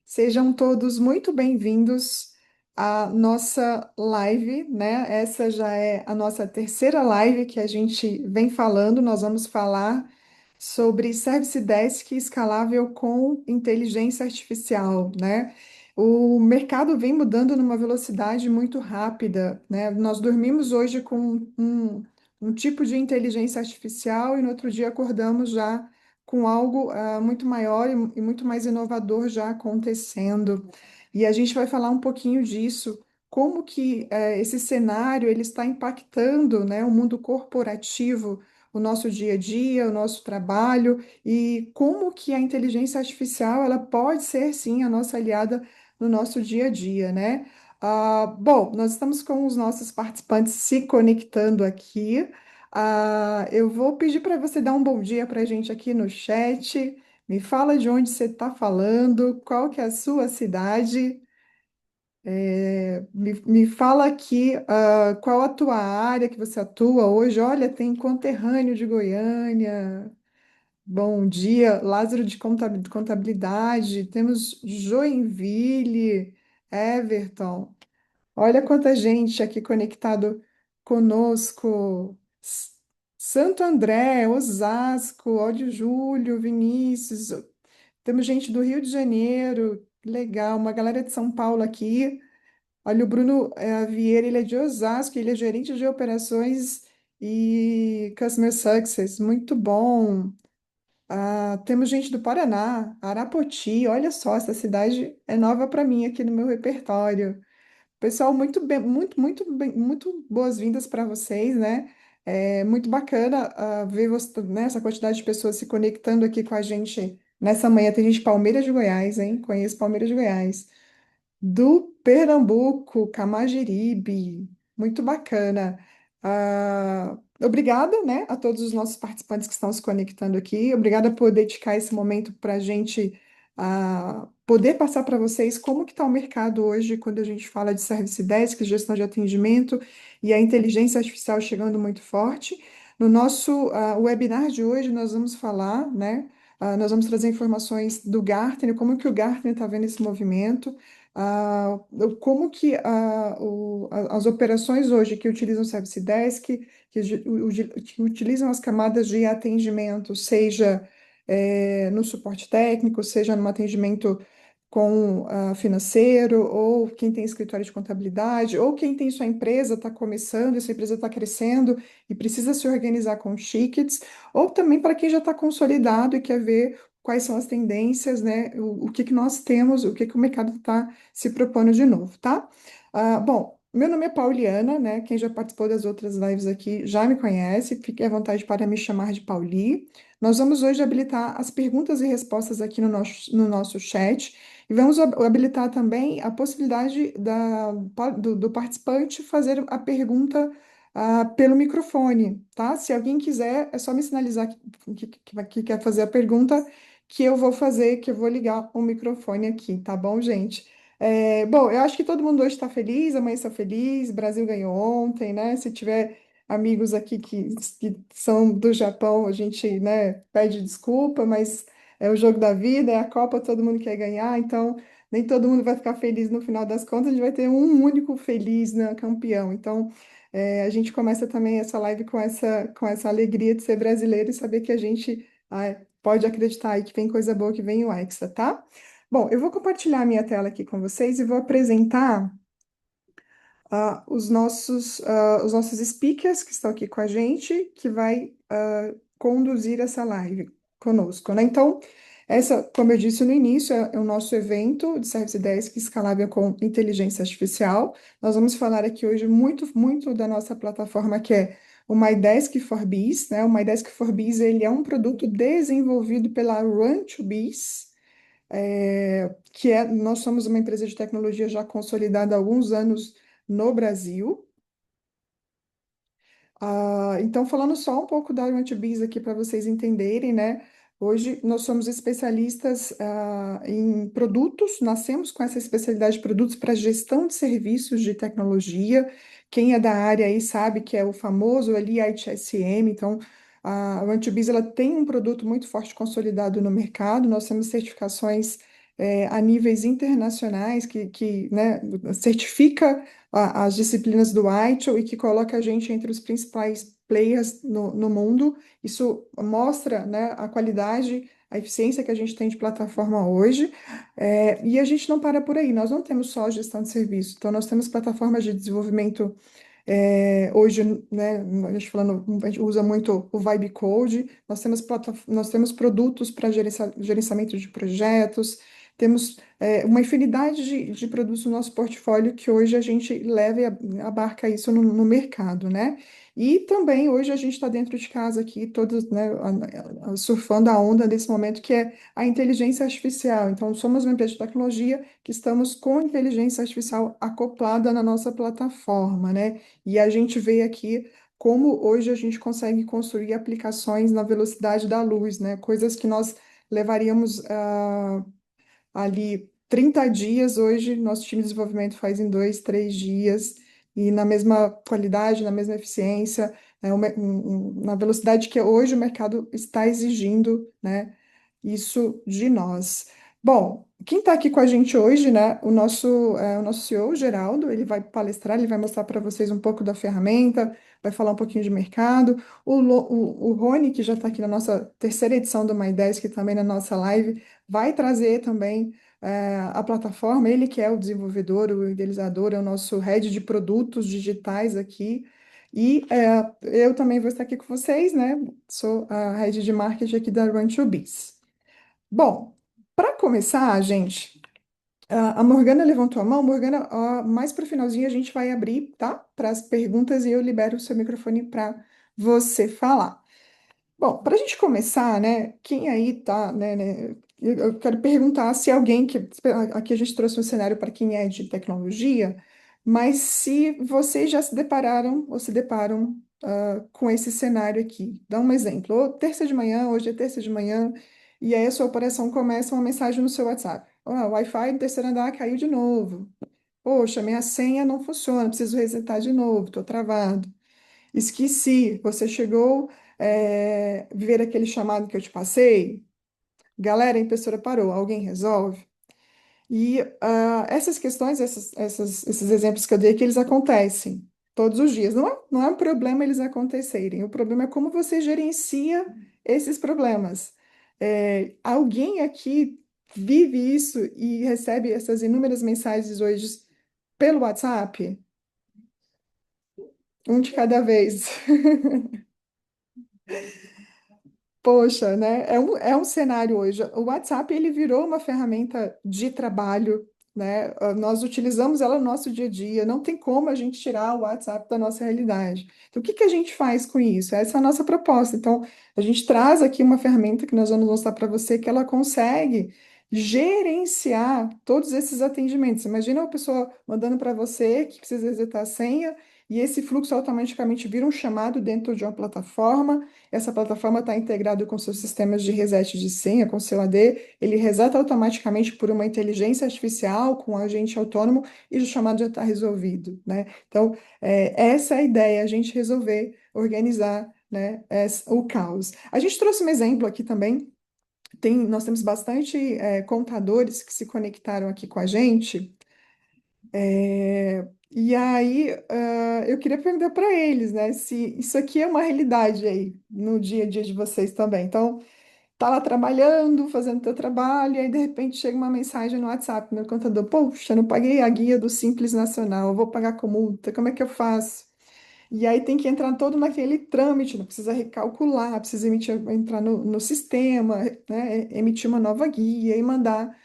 Sejam todos muito bem-vindos à nossa live, né? Essa já é a nossa terceira live que a gente vem falando. Nós vamos falar sobre Service Desk escalável com inteligência artificial, né? O mercado vem mudando numa velocidade muito rápida, né? Nós dormimos hoje com um tipo de inteligência artificial e no outro dia acordamos já com algo muito maior e muito mais inovador já acontecendo. E a gente vai falar um pouquinho disso, como que esse cenário ele está impactando, né, o mundo corporativo, o nosso dia a dia, o nosso trabalho, e como que a inteligência artificial ela pode ser, sim, a nossa aliada no nosso dia a dia, né? Bom, nós estamos com os nossos participantes se conectando aqui. Eu vou pedir para você dar um bom dia para a gente aqui no chat. Me fala de onde você está falando, qual que é a sua cidade. Me fala aqui, qual a tua área que você atua hoje. Olha, tem conterrâneo de Goiânia. Bom dia, Lázaro de Contabilidade. Temos Joinville, Everton. Olha quanta gente aqui conectado conosco. Santo André, Osasco, Ódio Júlio, Vinícius. Temos gente do Rio de Janeiro, legal. Uma galera de São Paulo aqui. Olha, o Bruno Vieira, ele é de Osasco, ele é gerente de operações e Customer Success. Muito bom. Temos gente do Paraná, Arapoti. Olha só, essa cidade é nova para mim aqui no meu repertório. Pessoal, muito bem, muito boas-vindas para vocês, né? É muito bacana ver você, né, essa quantidade de pessoas se conectando aqui com a gente nessa manhã. Tem gente de Palmeiras de Goiás, hein? Conheço Palmeiras de Goiás. Do Pernambuco, Camagiribe, muito bacana. Obrigada, né, a todos os nossos participantes que estão se conectando aqui. Obrigada por dedicar esse momento para a gente poder passar para vocês como que está o mercado hoje quando a gente fala de Service Desk, gestão de atendimento e a inteligência artificial chegando muito forte. No nosso webinar de hoje, nós vamos falar, né, nós vamos trazer informações do Gartner, como que o Gartner está vendo esse movimento, como que as operações hoje que utilizam o Service Desk, que utilizam as camadas de atendimento, seja no suporte técnico, seja no atendimento com financeiro, ou quem tem escritório de contabilidade, ou quem tem sua empresa, está começando, essa empresa está crescendo e precisa se organizar com tickets, ou também para quem já está consolidado e quer ver quais são as tendências, né? O que que nós temos, o que que o mercado está se propondo de novo, tá? Bom, meu nome é Pauliana, né? Quem já participou das outras lives aqui já me conhece, fique à vontade para me chamar de Pauli. Nós vamos hoje habilitar as perguntas e respostas aqui no nosso chat e vamos habilitar também a possibilidade do participante fazer a pergunta pelo microfone, tá? Se alguém quiser, é só me sinalizar que quer fazer a pergunta que eu vou fazer, que eu vou ligar o microfone aqui, tá bom, gente? Bom, eu acho que todo mundo hoje está feliz, amanhã está feliz, Brasil ganhou ontem, né? Se tiver amigos aqui que são do Japão, a gente, né, pede desculpa, mas é o jogo da vida, é a Copa, todo mundo quer ganhar, então nem todo mundo vai ficar feliz no final das contas, a gente vai ter um único feliz, né, campeão. Então, a gente começa também essa live com essa alegria de ser brasileiro e saber que a gente pode acreditar aí que vem coisa boa, que vem o Hexa, tá? Bom, eu vou compartilhar a minha tela aqui com vocês e vou apresentar os nossos speakers que estão aqui com a gente, que vai conduzir essa live conosco, né? Então, essa, como eu disse no início, é o nosso evento de Service Desk escalável com inteligência artificial. Nós vamos falar aqui hoje muito, muito da nossa plataforma, que é o MyDesk for Biz, né? O MyDesk for Biz, ele é um produto desenvolvido pela Run2Biz, nós somos uma empresa de tecnologia já consolidada há alguns anos no Brasil. Então, falando só um pouco da Biz aqui para vocês entenderem, né? Hoje nós somos especialistas em produtos, nascemos com essa especialidade de produtos para gestão de serviços de tecnologia. Quem é da área aí sabe que é o famoso ali ITSM. Então, a Biz ela tem um produto muito forte consolidado no mercado. Nós temos certificações a níveis internacionais, né, certifica as disciplinas do ITIL e que coloca a gente entre os principais players no mundo. Isso mostra, né, a qualidade, a eficiência que a gente tem de plataforma hoje. E a gente não para por aí, nós não temos só gestão de serviço, então nós temos plataformas de desenvolvimento hoje, né, a gente falando, a gente usa muito o Vibe Code, nós temos produtos para gerenciamento de projetos, temos uma infinidade de produtos no nosso portfólio que hoje a gente leva e abarca isso no mercado, né? E também hoje a gente está dentro de casa aqui, todos, né, surfando a onda desse momento que é a inteligência artificial. Então, somos uma empresa de tecnologia que estamos com inteligência artificial acoplada na nossa plataforma, né? E a gente vê aqui como hoje a gente consegue construir aplicações na velocidade da luz, né? Coisas que nós levaríamos ali 30 dias, hoje nosso time de desenvolvimento faz em 2, 3 dias, e na mesma qualidade, na mesma eficiência, né? Na velocidade que hoje o mercado está exigindo, né? Isso de nós. Bom, quem está aqui com a gente hoje, né? O nosso CEO, o Geraldo, ele vai palestrar, ele vai mostrar para vocês um pouco da ferramenta, vai falar um pouquinho de mercado. O Rony, que já está aqui na nossa terceira edição do My10, que também na nossa live, vai trazer também a plataforma, ele que é o desenvolvedor, o idealizador, é o nosso head de produtos digitais aqui. E eu também vou estar aqui com vocês, né? Sou a head de marketing aqui da Run2Biz. Bom, para começar, gente, a Morgana levantou a mão. Morgana, mais para o finalzinho a gente vai abrir, tá? Para as perguntas e eu libero o seu microfone para você falar. Bom, para a gente começar, né? Quem aí tá, né, eu quero perguntar se alguém que aqui a gente trouxe um cenário para quem é de tecnologia, mas se vocês já se depararam ou se deparam com esse cenário aqui. Dá um exemplo. Terça de manhã, hoje é terça de manhã, e aí a sua operação começa uma mensagem no seu WhatsApp. O Wi-Fi do terceiro andar caiu de novo. Poxa, minha senha não funciona, preciso resetar de novo, estou travado. Esqueci, você chegou ver aquele chamado que eu te passei? Galera, a impressora parou, alguém resolve? E essas questões, esses exemplos que eu dei aqui, eles acontecem todos os dias. Não é um problema eles acontecerem, o problema é como você gerencia esses problemas. Alguém aqui vive isso e recebe essas inúmeras mensagens hoje pelo WhatsApp? Um de cada vez. Poxa, né? É um cenário hoje. O WhatsApp ele virou uma ferramenta de trabalho, né? Nós utilizamos ela no nosso dia a dia. Não tem como a gente tirar o WhatsApp da nossa realidade. Então, o que que a gente faz com isso? Essa é a nossa proposta. Então, a gente traz aqui uma ferramenta que nós vamos mostrar para você que ela consegue gerenciar todos esses atendimentos. Imagina uma pessoa mandando para você que precisa resetar a senha e esse fluxo automaticamente vira um chamado dentro de uma plataforma. Essa plataforma está integrada com seus sistemas de reset de senha, com seu AD, ele reseta automaticamente por uma inteligência artificial, com um agente autônomo, e o chamado já está resolvido, né? Então, essa é a ideia, a gente resolver organizar, né, o caos. A gente trouxe um exemplo aqui também, nós temos bastante contadores que se conectaram aqui com a gente, e aí, eu queria perguntar para eles, né, se isso aqui é uma realidade aí no dia a dia de vocês também. Então, tá lá trabalhando, fazendo teu trabalho, e aí de repente chega uma mensagem no WhatsApp, no contador, poxa, eu não paguei a guia do Simples Nacional, eu vou pagar com multa, como é que eu faço? E aí tem que entrar todo naquele trâmite, né? Precisa recalcular, precisa entrar no sistema, né, emitir uma nova guia e mandar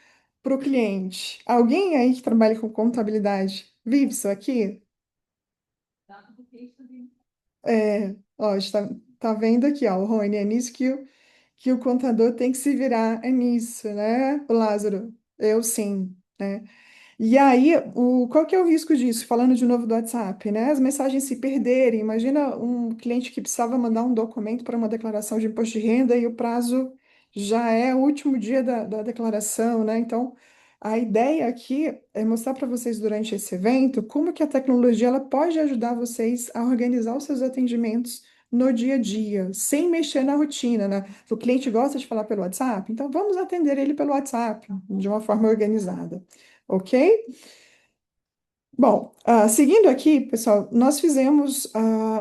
para o cliente. Alguém aí que trabalha com contabilidade vive isso aqui? Ó, está tá vendo aqui, ó, o Rony, é nisso que o contador tem que se virar, é nisso, né, o Lázaro? Eu sim, né? E aí, qual que é o risco disso? Falando de novo do WhatsApp, né? As mensagens se perderem. Imagina um cliente que precisava mandar um documento para uma declaração de imposto de renda e o prazo já é o último dia da declaração, né? Então, a ideia aqui é mostrar para vocês durante esse evento como que a tecnologia ela pode ajudar vocês a organizar os seus atendimentos no dia a dia, sem mexer na rotina, né? O cliente gosta de falar pelo WhatsApp, então vamos atender ele pelo WhatsApp, de uma forma organizada, ok? Bom, seguindo aqui, pessoal, nós fizemos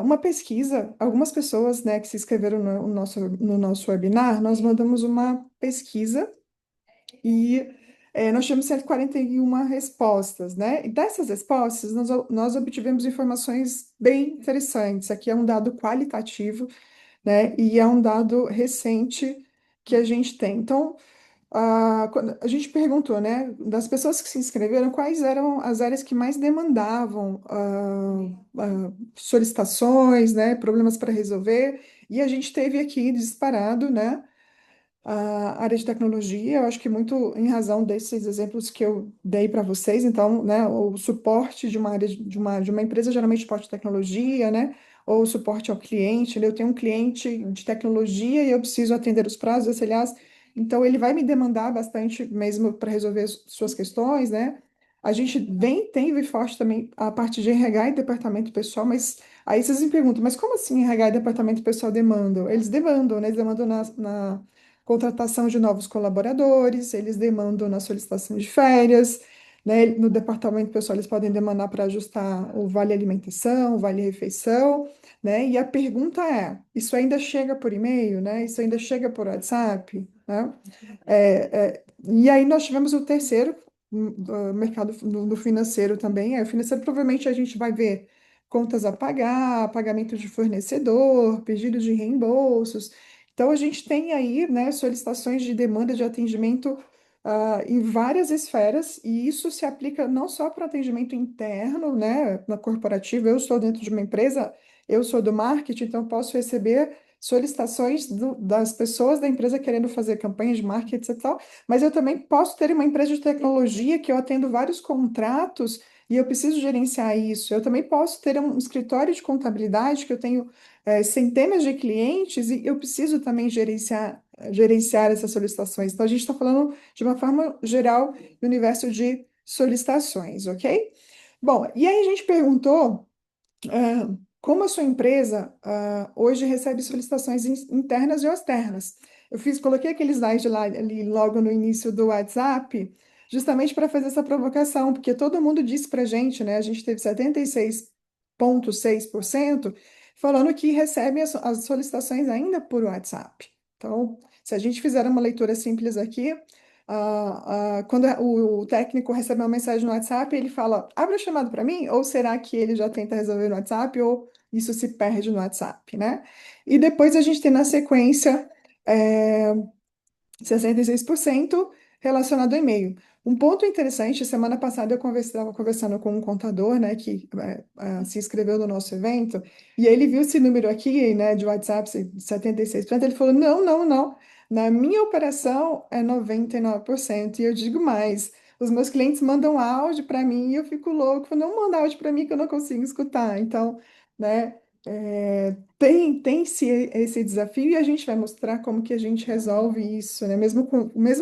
uma pesquisa, algumas pessoas, né, que se inscreveram no nosso webinar, nós mandamos uma pesquisa e nós tivemos 141 respostas, né? E dessas respostas, nós obtivemos informações bem interessantes. Aqui é um dado qualitativo, né? E é um dado recente que a gente tem. Então, quando a gente perguntou, né, das pessoas que se inscreveram, quais eram as áreas que mais demandavam solicitações, né, problemas para resolver, e a gente teve aqui disparado, né, a área de tecnologia. Eu acho que muito em razão desses exemplos que eu dei para vocês, então, né, o suporte de uma área de uma empresa, geralmente suporte de tecnologia, né, ou suporte ao cliente, né? Eu tenho um cliente de tecnologia e eu preciso atender os prazos, SLAs, então ele vai me demandar bastante mesmo para resolver as suas questões, né? A gente tem forte também a parte de RH e departamento pessoal, mas aí vocês me perguntam, mas como assim RH e departamento pessoal demandam? Eles demandam, né? Eles demandam na contratação de novos colaboradores, eles demandam na solicitação de férias, né? No departamento pessoal, eles podem demandar para ajustar o vale alimentação, o vale refeição, né? E a pergunta é: isso ainda chega por e-mail, né? Isso ainda chega por WhatsApp, né? E aí nós tivemos o terceiro, do mercado no financeiro também. O financeiro provavelmente a gente vai ver contas a pagar, pagamento de fornecedor, pedidos de reembolsos. Então a gente tem aí, né, solicitações de demanda de atendimento em várias esferas, e isso se aplica não só para atendimento interno, né, na corporativa. Eu estou dentro de uma empresa, eu sou do marketing, então posso receber solicitações das pessoas da empresa querendo fazer campanhas de marketing e tal, mas eu também posso ter uma empresa de tecnologia que eu atendo vários contratos e eu preciso gerenciar isso. Eu também posso ter um escritório de contabilidade que eu tenho centenas de clientes e eu preciso também gerenciar essas solicitações. Então, a gente está falando de uma forma geral do universo de solicitações, ok? Bom, e aí a gente perguntou. Como a sua empresa hoje recebe solicitações internas e externas? Coloquei aquele slide lá ali logo no início do WhatsApp, justamente para fazer essa provocação, porque todo mundo disse para a gente, né? A gente teve 76,6% falando que recebe as solicitações ainda por WhatsApp. Então, se a gente fizer uma leitura simples aqui, quando o técnico recebe uma mensagem no WhatsApp, ele fala: abre a chamada para mim? Ou será que ele já tenta resolver no WhatsApp? Ou isso se perde no WhatsApp, né? E depois a gente tem na sequência é, 66% relacionado ao e-mail. Um ponto interessante, semana passada eu estava conversando com um contador, né, que se inscreveu no nosso evento, e ele viu esse número aqui, né, de WhatsApp, 76%. Ele falou: não, não, não, na minha operação é 99%. E eu digo mais, os meus clientes mandam áudio para mim e eu fico louco, não manda áudio para mim que eu não consigo escutar. Então, né, tem esse desafio e a gente vai mostrar como que a gente resolve isso, né? Mesmo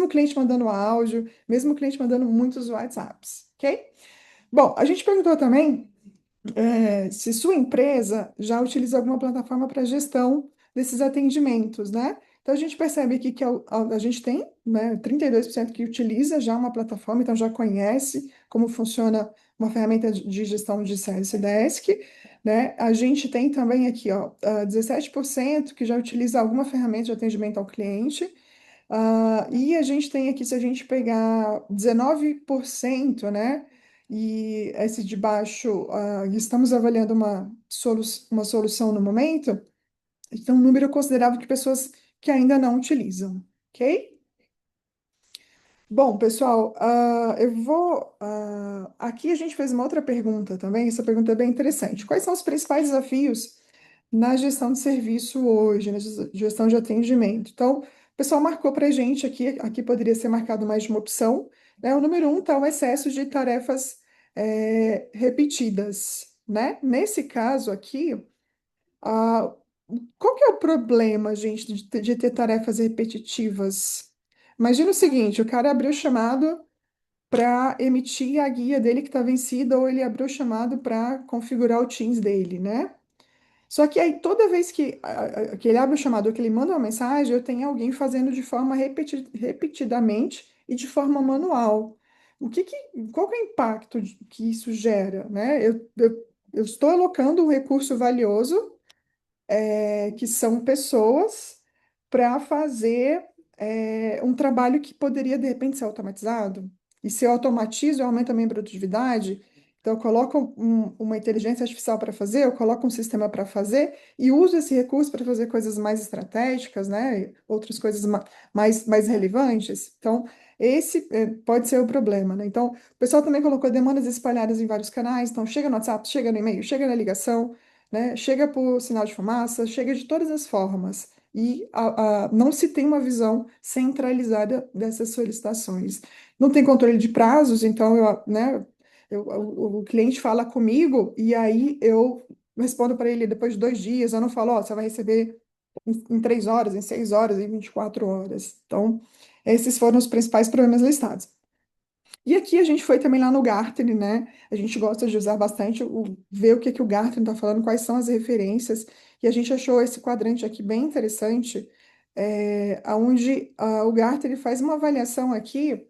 o cliente mandando áudio, mesmo o cliente mandando muitos WhatsApps, ok? Bom, a gente perguntou também se sua empresa já utiliza alguma plataforma para gestão desses atendimentos, né? Então a gente percebe aqui que a gente tem, né, 32% que utiliza já uma plataforma, então já conhece como funciona uma ferramenta de gestão de Service Desk, né? A gente tem também aqui, ó, 17% que já utiliza alguma ferramenta de atendimento ao cliente. E a gente tem aqui, se a gente pegar 19%, né? E esse de baixo, estamos avaliando uma solução no momento, então um número considerável de pessoas que ainda não utilizam, ok? Bom, pessoal, aqui a gente fez uma outra pergunta também, essa pergunta é bem interessante. Quais são os principais desafios na gestão de serviço hoje, na gestão de atendimento? Então, o pessoal marcou para a gente aqui poderia ser marcado mais de uma opção, né? O número um está o excesso de tarefas repetidas, né? Nesse caso aqui, ah, qual que é o problema, gente, de ter tarefas repetitivas? Imagina o seguinte, o cara abriu o chamado para emitir a guia dele que está vencida, ou ele abriu o chamado para configurar o Teams dele, né? Só que aí, toda vez que ele abre o chamador, que ele manda uma mensagem, eu tenho alguém fazendo de forma repetidamente e de forma manual. Qual que é o impacto que isso gera, né? Eu estou alocando um recurso valioso, que são pessoas, para fazer um trabalho que poderia, de repente, ser automatizado. E se eu automatizo, eu aumento a minha produtividade. Então, eu coloco uma inteligência artificial para fazer, eu coloco um sistema para fazer e uso esse recurso para fazer coisas mais estratégicas, né? Outras coisas mais relevantes. Então, esse pode ser o problema, né? Então, o pessoal também colocou demandas espalhadas em vários canais. Então, chega no WhatsApp, chega no e-mail, chega na ligação, né? Chega por sinal de fumaça, chega de todas as formas. E não se tem uma visão centralizada dessas solicitações. Não tem controle de prazos, então né, o cliente fala comigo e aí eu respondo para ele depois de 2 dias. Eu não falo, ó, você vai receber em 3 horas, em 6 horas, em 24 horas. Então, esses foram os principais problemas listados. E aqui a gente foi também lá no Gartner, né? A gente gosta de usar bastante, ver o que que o Gartner está falando, quais são as referências. E a gente achou esse quadrante aqui bem interessante, onde o Gartner faz uma avaliação aqui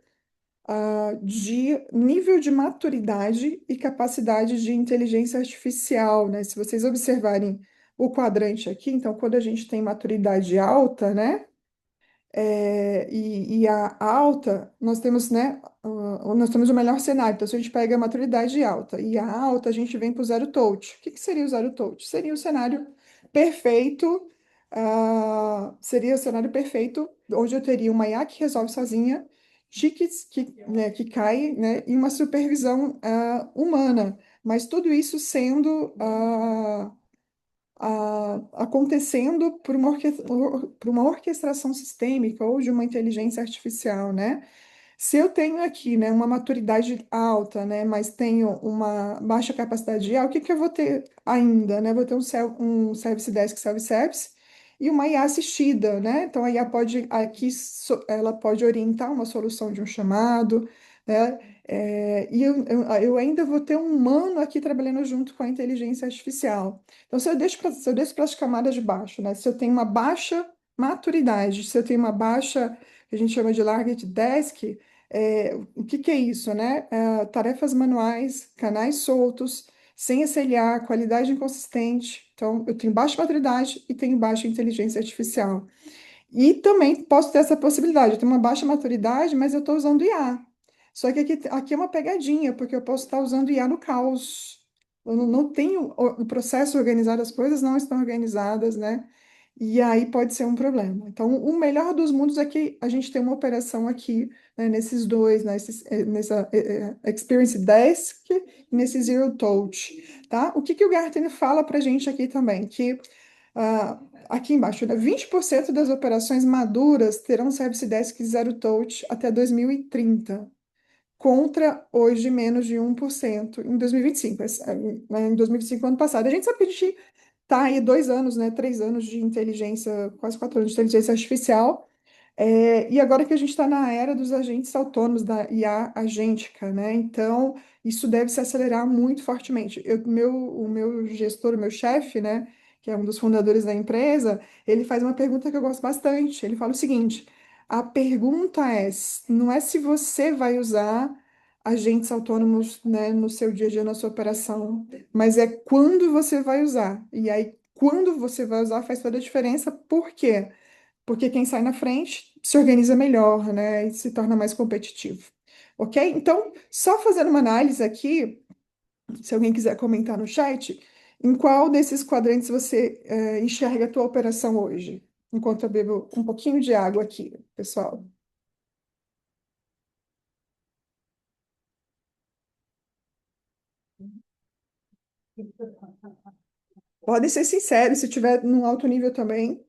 de nível de maturidade e capacidade de inteligência artificial, né? Se vocês observarem o quadrante aqui, então, quando a gente tem maturidade alta, né? E a alta, nós temos, né, nós temos o melhor cenário. Então, se a gente pega a maturidade alta e a alta, a gente vem para o zero touch. O que que seria o zero touch? Seria o cenário perfeito, seria o cenário perfeito, onde eu teria uma IA que resolve sozinha, tickets que cai, né, e uma supervisão humana. Mas tudo isso sendo acontecendo por uma orquestração sistêmica ou de uma inteligência artificial, né? Se eu tenho aqui, né, uma maturidade alta, né, mas tenho uma baixa capacidade de IA, o que que eu vou ter ainda, né? Vou ter um Service Desk Self-Service e uma IA assistida, né? Então a IA pode aqui ela pode orientar uma solução de um chamado, né? E eu ainda vou ter um humano aqui trabalhando junto com a inteligência artificial. Então, se eu deixo para as camadas de baixo, né? Se eu tenho uma baixa maturidade, se eu tenho uma baixa, que a gente chama de Larget Desk, o que que é isso, né? Tarefas manuais, canais soltos, sem SLA, qualidade inconsistente. Então, eu tenho baixa maturidade e tenho baixa inteligência artificial. E também posso ter essa possibilidade. Eu tenho uma baixa maturidade, mas eu estou usando IA. Só que aqui é uma pegadinha, porque eu posso estar usando IA no caos. Eu não tenho o processo organizado, as coisas não estão organizadas, né? E aí pode ser um problema. Então, o melhor dos mundos é que a gente tem uma operação aqui, né, nesses dois, né, nessa Experience Desk e nesse Zero Touch, tá? O que que o Gartner fala para a gente aqui também? Que ah, aqui embaixo, né, 20% das operações maduras terão Service Desk Zero Touch até 2030, contra hoje menos de 1% em 2025, né, em 2025, ano passado. A gente sabe que a gente está aí 2 anos, né, 3 anos de inteligência, quase 4 anos de inteligência artificial, e agora que a gente está na era dos agentes autônomos, da IA agêntica, né? Então, isso deve se acelerar muito fortemente. O meu gestor, o meu chefe, né, que é um dos fundadores da empresa, ele faz uma pergunta que eu gosto bastante. Ele fala o seguinte: a pergunta não é se você vai usar agentes autônomos, né, no seu dia a dia, na sua operação, mas é quando você vai usar. E aí, quando você vai usar, faz toda a diferença. Por quê? Porque quem sai na frente se organiza melhor, né, e se torna mais competitivo. Ok? Então, só fazendo uma análise aqui, se alguém quiser comentar no chat, em qual desses quadrantes você enxerga a tua operação hoje? Enquanto eu bebo um pouquinho de água aqui, pessoal. Podem ser sinceros, se tiver num alto nível também.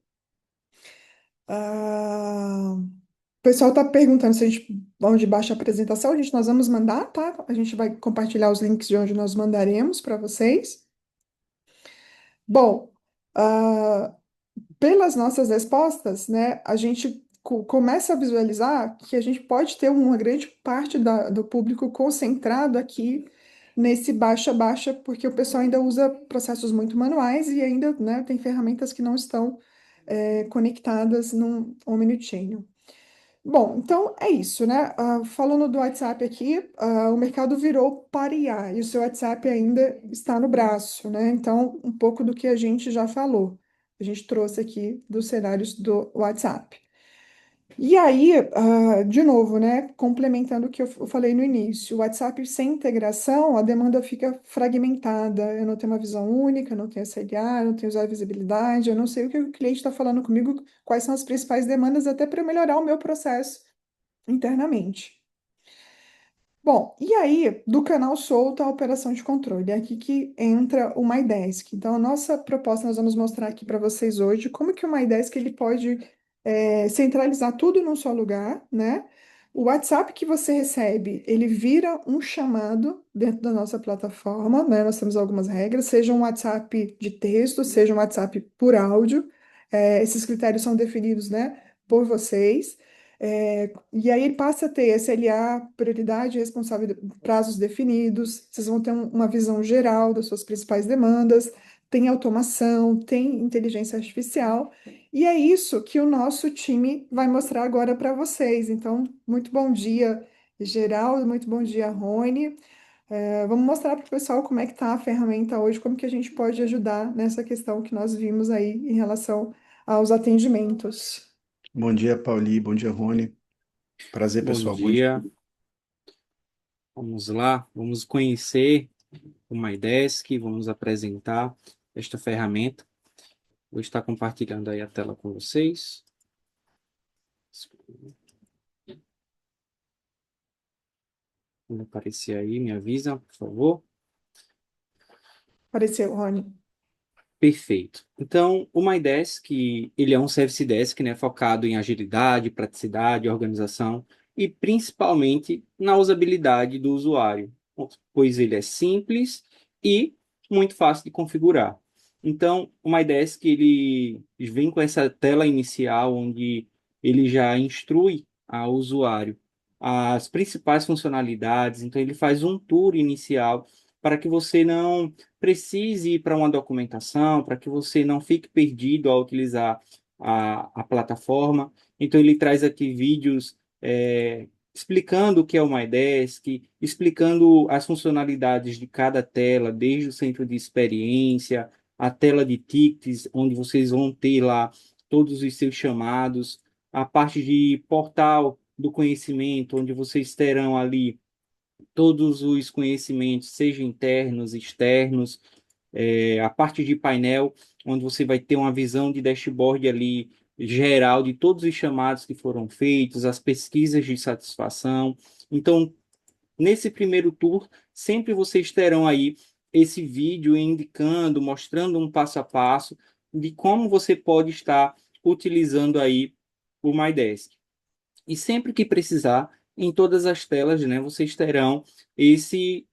O pessoal está perguntando se a gente, onde baixa a apresentação, nós vamos mandar, tá? A gente vai compartilhar os links de onde nós mandaremos para vocês. Bom, ah, pelas nossas respostas, né, a gente começa a visualizar que a gente pode ter uma grande parte do público concentrado aqui nesse baixa-baixa, porque o pessoal ainda usa processos muito manuais e ainda, né, tem ferramentas que não estão conectadas num Omnichannel. Bom, então é isso, né? Falando do WhatsApp aqui, o mercado virou parear e o seu WhatsApp ainda está no braço, né? Então, um pouco do que a gente já falou. A gente trouxe aqui dos cenários do WhatsApp. E aí, de novo, né, complementando o que eu falei no início, o WhatsApp sem integração, a demanda fica fragmentada. Eu não tenho uma visão única, eu não tenho SLA, eu não tenho usar visibilidade, eu não sei o que o cliente está falando comigo, quais são as principais demandas, até para melhorar o meu processo internamente. Bom, e aí, do canal solto à operação de controle, é aqui que entra o MyDesk. Então, a nossa proposta, nós vamos mostrar aqui para vocês hoje como que o MyDesk ele pode centralizar tudo num só lugar, né? O WhatsApp que você recebe, ele vira um chamado dentro da nossa plataforma, né? Nós temos algumas regras, seja um WhatsApp de texto, seja um WhatsApp por áudio. Esses critérios são definidos, né, por vocês. E aí ele passa a ter SLA, prioridade, responsável, prazos definidos, vocês vão ter uma visão geral das suas principais demandas, tem automação, tem inteligência artificial, e é isso que o nosso time vai mostrar agora para vocês. Então, muito bom dia, Geraldo, muito bom dia, Rony. Vamos mostrar para o pessoal como é que está a ferramenta hoje, como que a gente pode ajudar nessa questão que nós vimos aí em relação aos atendimentos. Bom dia, Pauli. Bom dia, Rony. Prazer, Bom pessoal. Bom dia. dia, vamos lá, vamos conhecer o MyDesk, vamos apresentar esta ferramenta. Vou estar compartilhando aí a tela com vocês. Quando aparecer aí, me avisa, por favor. Apareceu, Rony. Perfeito. Então, o MyDesk, ele é um Service Desk, né, focado em agilidade, praticidade, organização e principalmente na usabilidade do usuário, pois ele é simples e muito fácil de configurar. Então, o MyDesk, ele vem com essa tela inicial onde ele já instrui ao usuário as principais funcionalidades. Então, ele faz um tour inicial para que você não precise ir para uma documentação, para que você não fique perdido ao utilizar a plataforma. Então, ele traz aqui vídeos explicando o que é o MyDesk, explicando as funcionalidades de cada tela, desde o centro de experiência, a tela de tickets, onde vocês vão ter lá todos os seus chamados, a parte de portal do conhecimento, onde vocês terão ali todos os conhecimentos, sejam internos, externos, a parte de painel, onde você vai ter uma visão de dashboard ali geral de todos os chamados que foram feitos, as pesquisas de satisfação. Então, nesse primeiro tour, sempre vocês terão aí esse vídeo indicando, mostrando um passo a passo de como você pode estar utilizando aí o MyDesk. E sempre que precisar, em todas as telas, né, vocês terão esse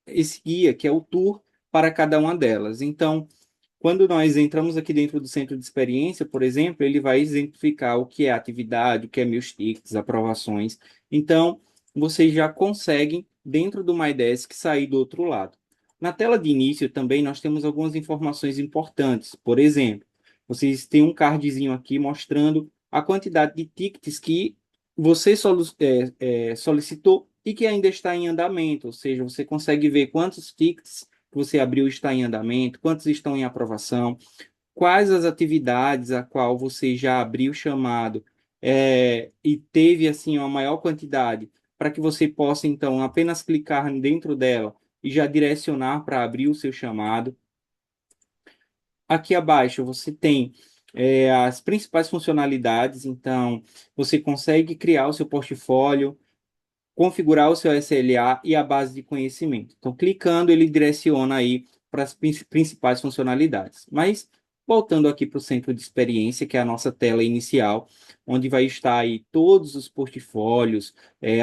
esse guia, que é o tour para cada uma delas. Então, quando nós entramos aqui dentro do centro de experiência, por exemplo, ele vai exemplificar o que é atividade, o que é meus tickets, aprovações. Então, vocês já conseguem, dentro do MyDesk, sair do outro lado. Na tela de início também nós temos algumas informações importantes. Por exemplo, vocês têm um cardzinho aqui mostrando a quantidade de tickets que você solicitou e que ainda está em andamento, ou seja, você consegue ver quantos tickets que você abriu está em andamento, quantos estão em aprovação, quais as atividades a qual você já abriu chamado e teve assim uma maior quantidade, para que você possa então apenas clicar dentro dela e já direcionar para abrir o seu chamado. Aqui abaixo você tem as principais funcionalidades, então você consegue criar o seu portfólio, configurar o seu SLA e a base de conhecimento. Então, clicando, ele direciona aí para as principais funcionalidades. Mas, voltando aqui para o centro de experiência, que é a nossa tela inicial, onde vai estar aí todos os portfólios,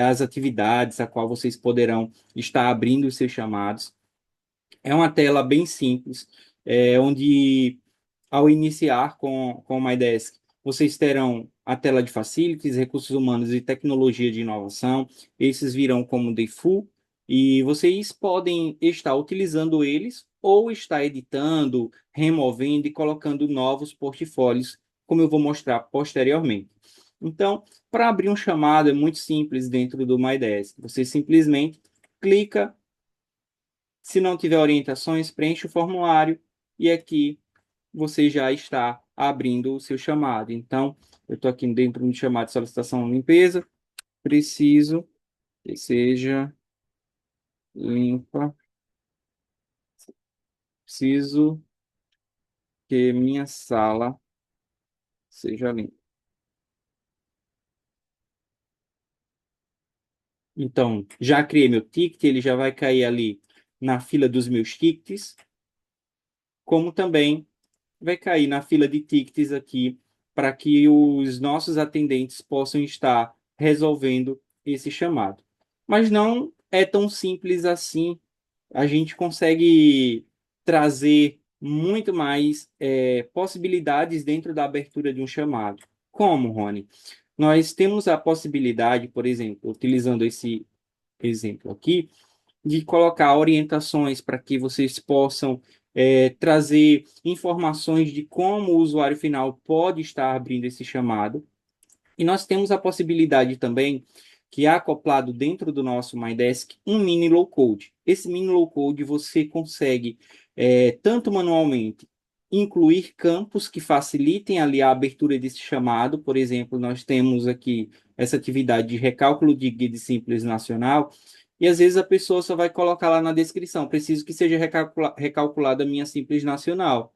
as atividades a qual vocês poderão estar abrindo os seus chamados. É uma tela bem simples, onde, ao iniciar com o MyDesk, vocês terão a tela de Facilities, Recursos Humanos e Tecnologia de Inovação. Esses virão como default. E vocês podem estar utilizando eles ou estar editando, removendo e colocando novos portfólios, como eu vou mostrar posteriormente. Então, para abrir um chamado é muito simples dentro do MyDesk. Você simplesmente clica, se não tiver orientações, preenche o formulário e aqui você já está abrindo o seu chamado. Então, eu estou aqui dentro do chamado de solicitação de limpeza. Preciso que seja limpa. Preciso que minha sala seja limpa. Então, já criei meu ticket, ele já vai cair ali na fila dos meus tickets, como também vai cair na fila de tickets aqui para que os nossos atendentes possam estar resolvendo esse chamado. Mas não é tão simples assim. A gente consegue trazer muito mais possibilidades dentro da abertura de um chamado. Como, Rony? Nós temos a possibilidade, por exemplo, utilizando esse exemplo aqui, de colocar orientações para que vocês possam trazer informações de como o usuário final pode estar abrindo esse chamado. E nós temos a possibilidade também que é acoplado dentro do nosso MyDesk um mini low code. Esse mini low code você consegue tanto manualmente incluir campos que facilitem ali a abertura desse chamado. Por exemplo, nós temos aqui essa atividade de recálculo de guia de simples nacional e às vezes a pessoa só vai colocar lá na descrição, preciso que seja recalculada a minha simples nacional.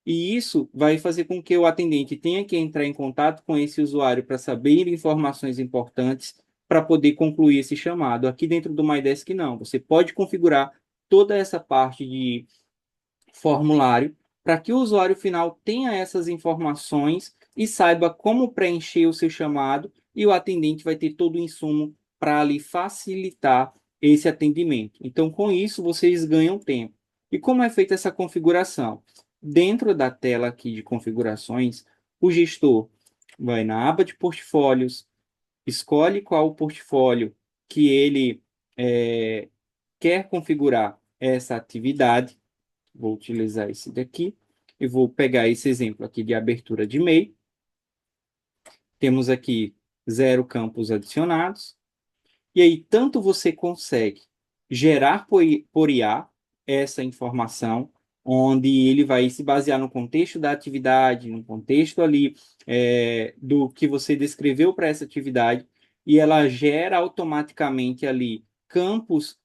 E isso vai fazer com que o atendente tenha que entrar em contato com esse usuário para saber informações importantes para poder concluir esse chamado. Aqui dentro do MyDesk, não. Você pode configurar toda essa parte de formulário para que o usuário final tenha essas informações e saiba como preencher o seu chamado e o atendente vai ter todo o insumo para ali facilitar esse atendimento. Então, com isso, vocês ganham tempo. E como é feita essa configuração? Dentro da tela aqui de configurações, o gestor vai na aba de portfólios, escolhe qual o portfólio que ele quer configurar essa atividade. Vou utilizar esse daqui e vou pegar esse exemplo aqui de abertura de e-mail. Temos aqui 0 campos adicionados. E aí, tanto você consegue gerar por IA essa informação, onde ele vai se basear no contexto da atividade, no contexto ali do que você descreveu para essa atividade, e ela gera automaticamente ali campos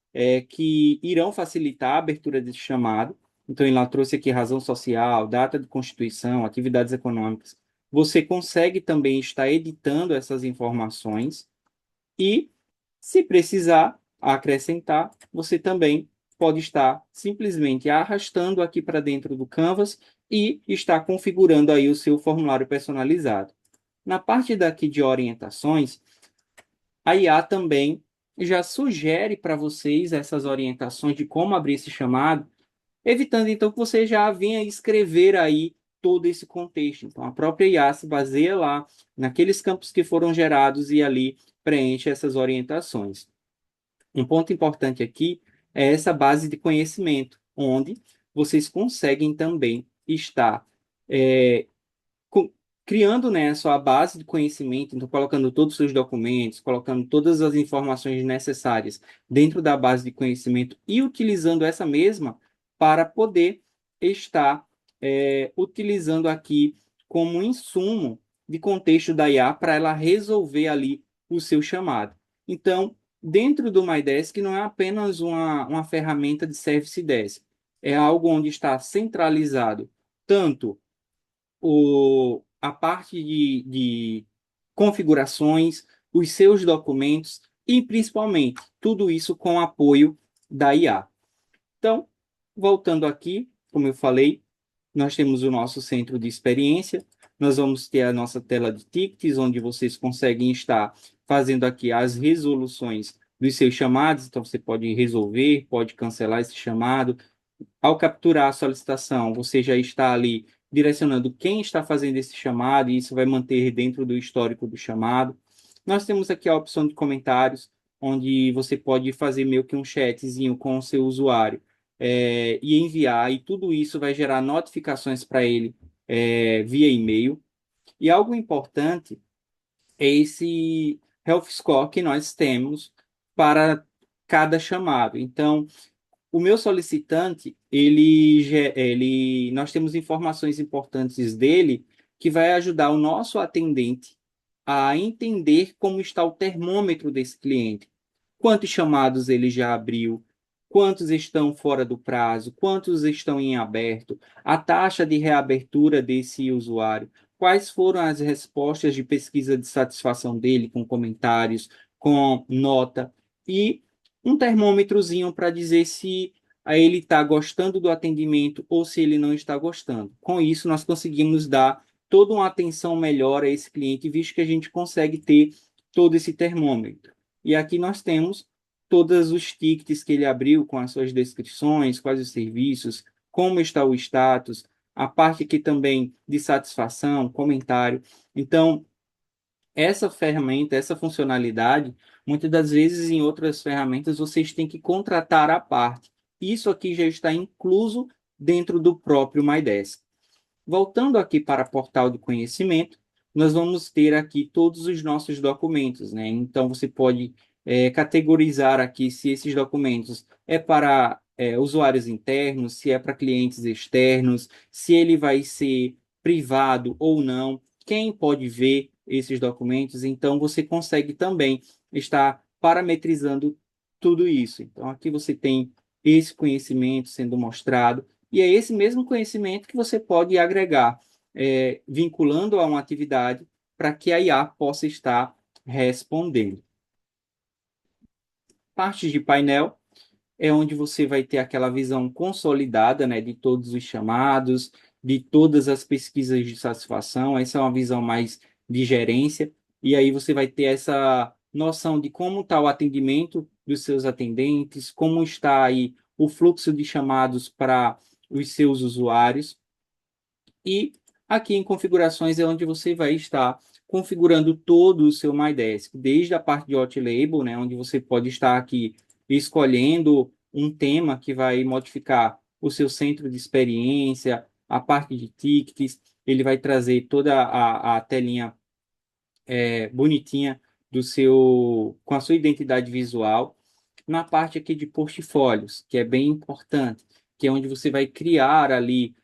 que irão facilitar a abertura desse chamado. Então, ele trouxe aqui razão social, data de constituição, atividades econômicas. Você consegue também estar editando essas informações e, se precisar acrescentar, você também pode estar simplesmente arrastando aqui para dentro do Canvas e estar configurando aí o seu formulário personalizado. Na parte daqui de orientações, a IA também já sugere para vocês essas orientações de como abrir esse chamado, evitando então que você já venha escrever aí todo esse contexto. Então, a própria IA se baseia lá naqueles campos que foram gerados e ali preenche essas orientações. Um ponto importante aqui é essa base de conhecimento, onde vocês conseguem também estar é, criando, né, a sua base de conhecimento, então colocando todos os seus documentos, colocando todas as informações necessárias dentro da base de conhecimento e utilizando essa mesma para poder estar utilizando aqui como insumo de contexto da IA para ela resolver ali o seu chamado. Então, dentro do MyDesk não é apenas uma ferramenta de Service Desk, é algo onde está centralizado tanto a parte de configurações, os seus documentos e, principalmente, tudo isso com apoio da IA. Então, voltando aqui, como eu falei, nós temos o nosso centro de experiência, nós vamos ter a nossa tela de tickets, onde vocês conseguem estar fazendo aqui as resoluções dos seus chamados, então você pode resolver, pode cancelar esse chamado. Ao capturar a solicitação, você já está ali direcionando quem está fazendo esse chamado, e isso vai manter dentro do histórico do chamado. Nós temos aqui a opção de comentários, onde você pode fazer meio que um chatzinho com o seu usuário, e enviar, e tudo isso vai gerar notificações para ele, via e-mail. E algo importante é esse health score que nós temos para cada chamado. Então, o meu solicitante, nós temos informações importantes dele que vai ajudar o nosso atendente a entender como está o termômetro desse cliente. Quantos chamados ele já abriu, quantos estão fora do prazo, quantos estão em aberto, a taxa de reabertura desse usuário, quais foram as respostas de pesquisa de satisfação dele, com comentários, com nota, e um termômetrozinho para dizer se ele está gostando do atendimento ou se ele não está gostando. Com isso, nós conseguimos dar toda uma atenção melhor a esse cliente, visto que a gente consegue ter todo esse termômetro. E aqui nós temos todos os tickets que ele abriu com as suas descrições, quais os serviços, como está o status, a parte aqui também de satisfação, comentário. Então, essa ferramenta, essa funcionalidade, muitas das vezes em outras ferramentas vocês têm que contratar à parte. Isso aqui já está incluso dentro do próprio MyDesk. Voltando aqui para portal de conhecimento, nós vamos ter aqui todos os nossos documentos, né? Então, você pode categorizar aqui se esses documentos é para usuários internos, se é para clientes externos, se ele vai ser privado ou não, quem pode ver esses documentos. Então, você consegue também estar parametrizando tudo isso. Então, aqui você tem esse conhecimento sendo mostrado. E é esse mesmo conhecimento que você pode agregar, vinculando a uma atividade para que a IA possa estar respondendo. Parte de painel é onde você vai ter aquela visão consolidada, né, de todos os chamados, de todas as pesquisas de satisfação. Essa é uma visão mais de gerência. E aí você vai ter essa noção de como está o atendimento dos seus atendentes, como está aí o fluxo de chamados para os seus usuários. E aqui em configurações é onde você vai estar configurando todo o seu MyDesk, desde a parte de Hot Label, né, onde você pode estar aqui escolhendo um tema que vai modificar o seu centro de experiência, a parte de tickets, ele vai trazer toda a telinha bonitinha do seu, com a sua identidade visual, na parte aqui de portfólios, que é bem importante, que é onde você vai criar ali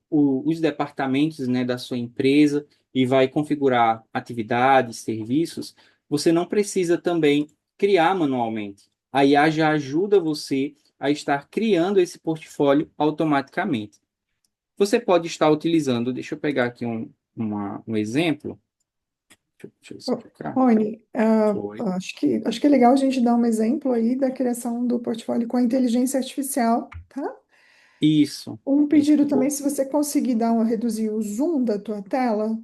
os departamentos, né, da sua empresa e vai configurar atividades, serviços. Você não precisa também criar manualmente. A IA já ajuda você a estar criando esse portfólio automaticamente. Você pode estar utilizando, deixa eu pegar aqui um exemplo. Deixa eu explicar. Rony, Foi. acho que é legal a gente dar um exemplo aí da criação do portfólio com a inteligência artificial, tá? Isso. Um Isso pedido que eu também, vou. se você conseguir reduzir o zoom da tua tela,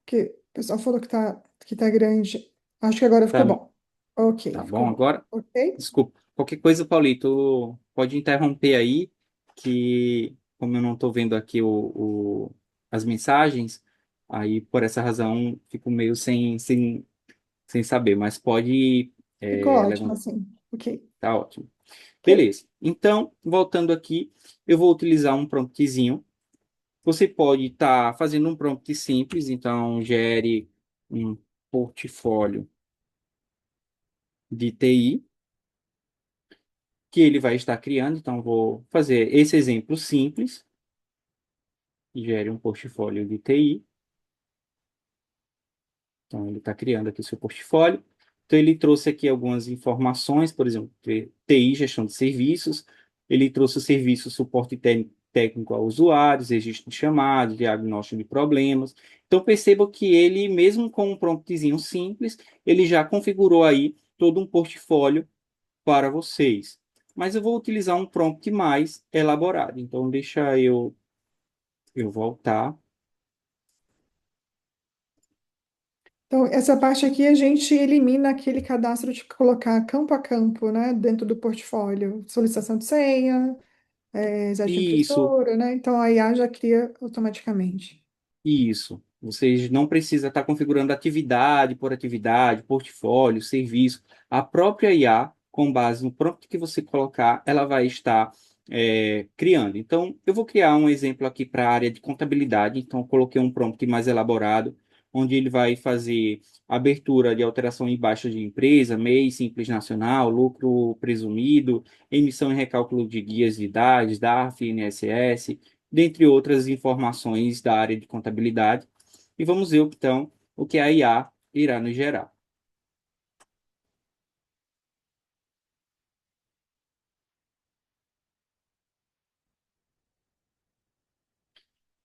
que o pessoal falou que tá grande. Acho que agora ficou Tá, bom. Ok, tá ficou bom bom. agora? Ok? Desculpa. Qualquer coisa, Paulito, pode interromper aí, que como eu não estou vendo aqui as mensagens, aí por essa razão fico meio sem saber, mas pode Ficou ótimo levantar. assim. Ok. Tá ótimo. Ok. Beleza. Então, voltando aqui, eu vou utilizar um promptzinho. Você pode estar fazendo um prompt simples, então gere um portfólio de TI que ele vai estar criando. Então, vou fazer esse exemplo simples, gere um portfólio de TI. Então, ele está criando aqui o seu portfólio. Então, ele trouxe aqui algumas informações, por exemplo, TI, gestão de serviços. Ele trouxe o serviço suporte técnico a usuários, registro de chamadas, diagnóstico de problemas. Então, perceba que ele, mesmo com um promptzinho simples, ele já configurou aí todo um portfólio para vocês. Mas eu vou utilizar um prompt mais elaborado. Então, deixa eu voltar. Então, essa parte aqui a gente elimina aquele cadastro de colocar campo a campo, né, dentro do portfólio. Solicitação de senha, exército de Isso, impressora, né? Então a IA já cria automaticamente. isso. Vocês não precisam estar configurando atividade por atividade, portfólio, serviço. A própria IA, com base no prompt que você colocar, ela vai estar criando. Então, eu vou criar um exemplo aqui para a área de contabilidade. Então, eu coloquei um prompt mais elaborado, onde ele vai fazer abertura de alteração em baixa de empresa, MEI, Simples Nacional, lucro presumido, emissão e recálculo de guias de idades, DARF, INSS, dentre outras informações da área de contabilidade. E vamos ver, então, o que a IA irá nos gerar.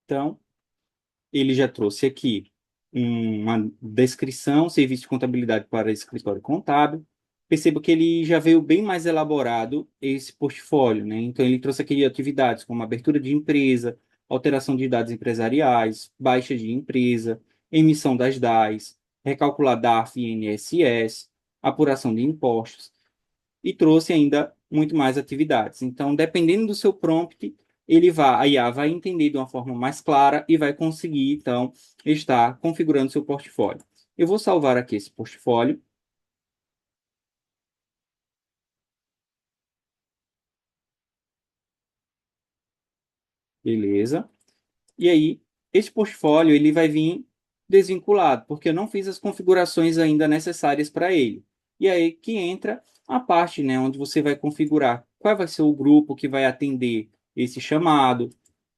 Então, ele já trouxe aqui uma descrição, serviço de contabilidade para escritório contábil. Perceba que ele já veio bem mais elaborado esse portfólio, né? Então, ele trouxe aqui atividades como abertura de empresa, alteração de dados empresariais, baixa de empresa, emissão das DAIs, recalcular DARF e INSS, apuração de impostos e trouxe ainda muito mais atividades. Então, dependendo do seu prompt, a IA vai entender de uma forma mais clara e vai conseguir, então, estar configurando seu portfólio. Eu vou salvar aqui esse portfólio. Beleza. E aí, esse portfólio ele vai vir desvinculado, porque eu não fiz as configurações ainda necessárias para ele. E aí que entra a parte, né, onde você vai configurar qual vai ser o grupo que vai atender esse chamado,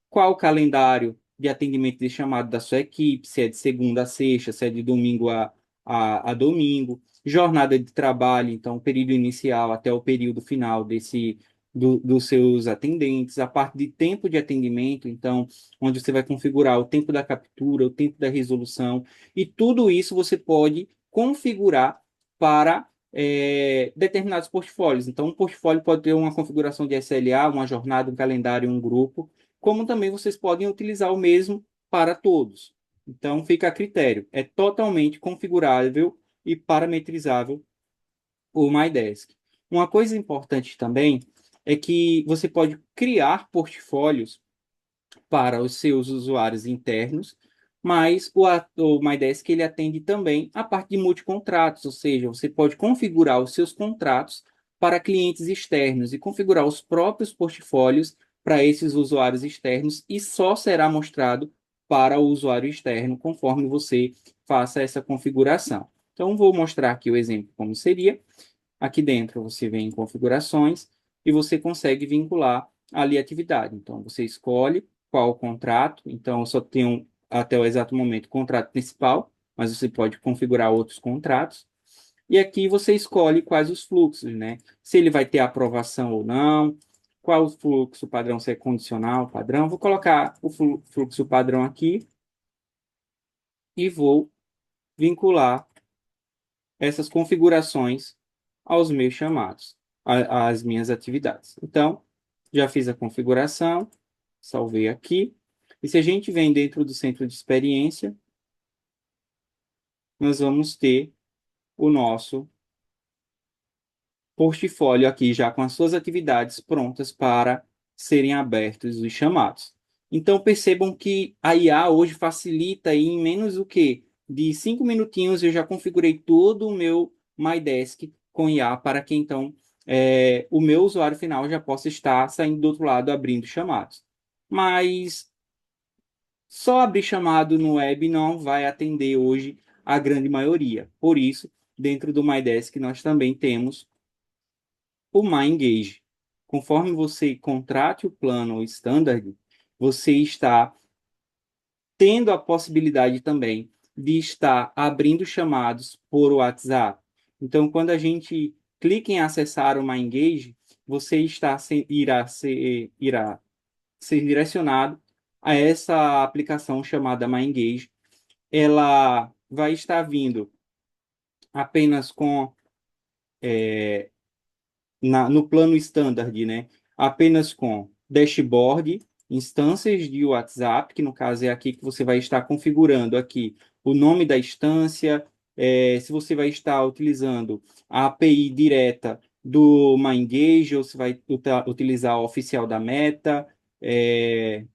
qual o calendário de atendimento de chamado da sua equipe, se é de segunda a sexta, se é de domingo a domingo, jornada de trabalho, então, o período inicial até o período final dos seus atendentes, a parte de tempo de atendimento, então, onde você vai configurar o tempo da captura, o tempo da resolução, e tudo isso você pode configurar para determinados portfólios. Então, um portfólio pode ter uma configuração de SLA, uma jornada, um calendário, um grupo, como também vocês podem utilizar o mesmo para todos. Então, fica a critério. É totalmente configurável e parametrizável o MyDesk. Uma coisa importante também é que você pode criar portfólios para os seus usuários internos, mas o MyDesk ele atende também a parte de multicontratos, ou seja, você pode configurar os seus contratos para clientes externos e configurar os próprios portfólios para esses usuários externos e só será mostrado para o usuário externo conforme você faça essa configuração. Então, vou mostrar aqui o exemplo como seria. Aqui dentro você vem em configurações e você consegue vincular ali a atividade. Então, você escolhe qual o contrato. Então, eu só tenho até o exato momento o contrato principal, mas você pode configurar outros contratos. E aqui você escolhe quais os fluxos, né? Se ele vai ter aprovação ou não, qual o fluxo padrão, se é condicional, padrão. Vou colocar o fluxo padrão aqui e vou vincular essas configurações aos meus chamados, às minhas atividades. Então, já fiz a configuração, salvei aqui. E se a gente vem dentro do centro de experiência, nós vamos ter o nosso portfólio aqui já com as suas atividades prontas para serem abertos os chamados. Então, percebam que a IA hoje facilita e em menos do que de 5 minutinhos eu já configurei todo o meu MyDesk com IA para que então o meu usuário final já possa estar saindo do outro lado abrindo chamados. Mas só abrir chamado no web não vai atender hoje a grande maioria. Por isso, dentro do MyDesk nós também temos o MyEngage. Conforme você contrate o plano standard, você está tendo a possibilidade também de estar abrindo chamados por WhatsApp. Então, quando a gente clica em acessar o MyEngage, você irá ser direcionado a essa aplicação chamada MyEngage. Ela vai estar vindo apenas com no plano standard, né? Apenas com dashboard, instâncias de WhatsApp, que no caso é aqui que você vai estar configurando aqui o nome da instância, se você vai estar utilizando a API direta do MyEngage ou se vai utilizar a oficial da Meta,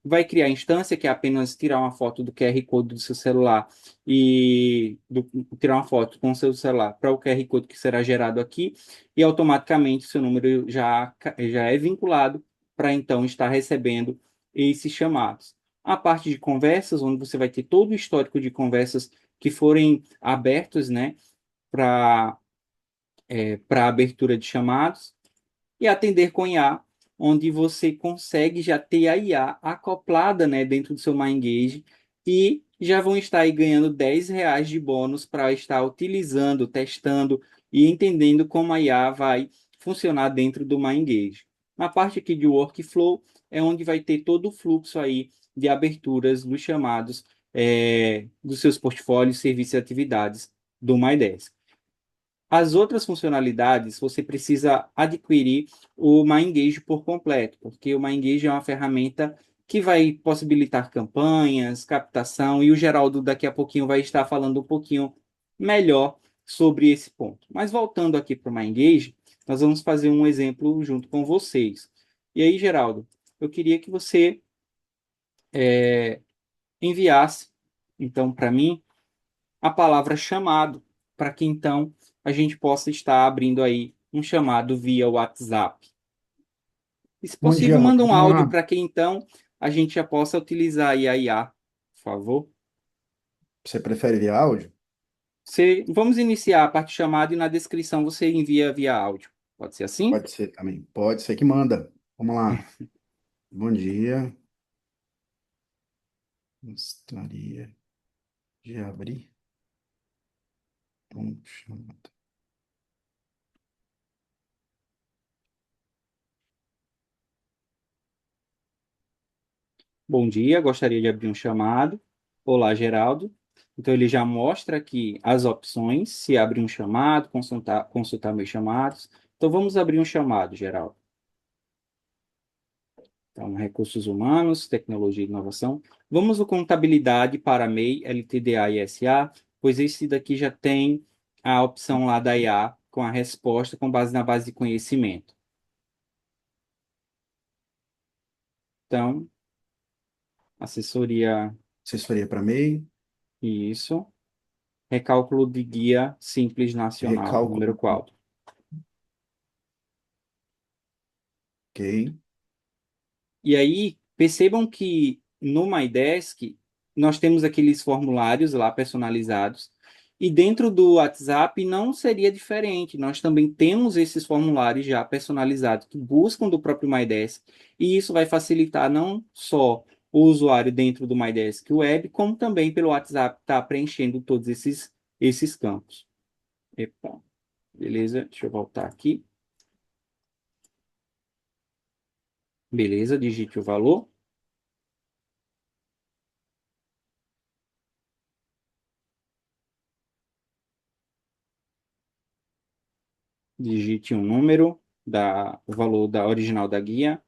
vai criar instância, que é apenas tirar uma foto do QR Code do seu celular tirar uma foto com o seu celular para o QR Code que será gerado aqui, e automaticamente seu número já é vinculado para então estar recebendo esses chamados. A parte de conversas, onde você vai ter todo o histórico de conversas que forem abertos, né, para abertura de chamados, e atender com IA, onde você consegue já ter a IA acoplada, né, dentro do seu MyEngage, e já vão estar aí ganhando R$ 10 de bônus para estar utilizando, testando e entendendo como a IA vai funcionar dentro do MyEngage. Na parte aqui de Workflow é onde vai ter todo o fluxo aí de aberturas dos chamados dos seus portfólios, serviços e atividades do MyDesk. As outras funcionalidades, você precisa adquirir o MyEngage por completo, porque o MyEngage é uma ferramenta que vai possibilitar campanhas, captação, e o Geraldo daqui a pouquinho vai estar falando um pouquinho melhor sobre esse ponto. Mas voltando aqui para o MyEngage, nós vamos fazer um exemplo junto com vocês. E aí, Geraldo, eu queria que você enviasse, então, para mim, a palavra chamado, para que então a gente possa estar abrindo aí um chamado via WhatsApp. E, se Bom dia, possível, Rony. manda um Vamos áudio lá. para que então a gente já possa utilizar aí a IA, por favor. Você prefere via áudio? Vamos iniciar a parte de chamada e na descrição você envia via áudio. Pode ser assim? Pode ser também. Pode ser que manda. Vamos lá. Bom dia. Gostaria de abrir um chamado. Bom dia, gostaria de abrir um chamado. Olá, Geraldo. Então, ele já mostra aqui as opções, se abrir um chamado, consultar meus chamados. Então, vamos abrir um chamado, Geraldo. Então, recursos humanos, tecnologia e inovação. Vamos no contabilidade para MEI, LTDA e SA, pois esse daqui já tem a opção lá da IA com a resposta com base na base de conhecimento. Então, assessoria, Assessoria para MEI. isso. Recálculo de guia simples nacional, número Recálculo. 4. Ok. E aí, percebam que no MyDesk nós temos aqueles formulários lá personalizados, e dentro do WhatsApp não seria diferente. Nós também temos esses formulários já personalizados que buscam do próprio MyDesk, e isso vai facilitar não só o usuário dentro do MyDesk Web, como também pelo WhatsApp estar preenchendo todos esses campos. Epa, beleza, deixa eu voltar aqui. Beleza, digite o valor. Digite um número, o valor da original da guia,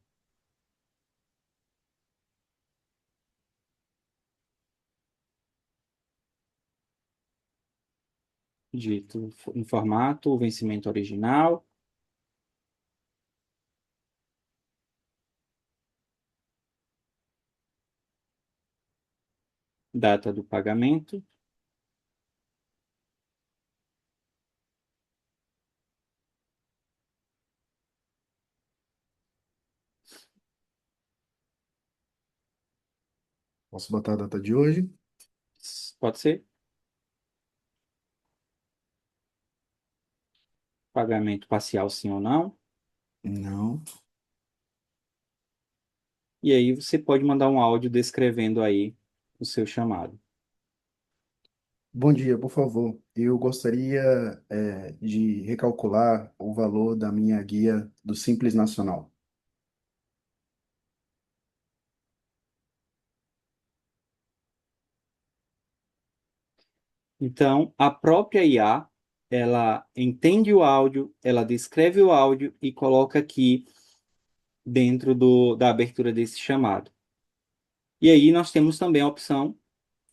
digite um formato, o vencimento original, data do pagamento, Posso botar a data de hoje? pode ser, pagamento parcial sim ou não, Não. e aí você pode mandar um áudio descrevendo aí o seu chamado. Bom dia, por favor. Eu gostaria, de recalcular o valor da minha guia do Simples Nacional. Então, a própria IA, ela entende o áudio, ela descreve o áudio e coloca aqui dentro da abertura desse chamado. E aí nós temos também a opção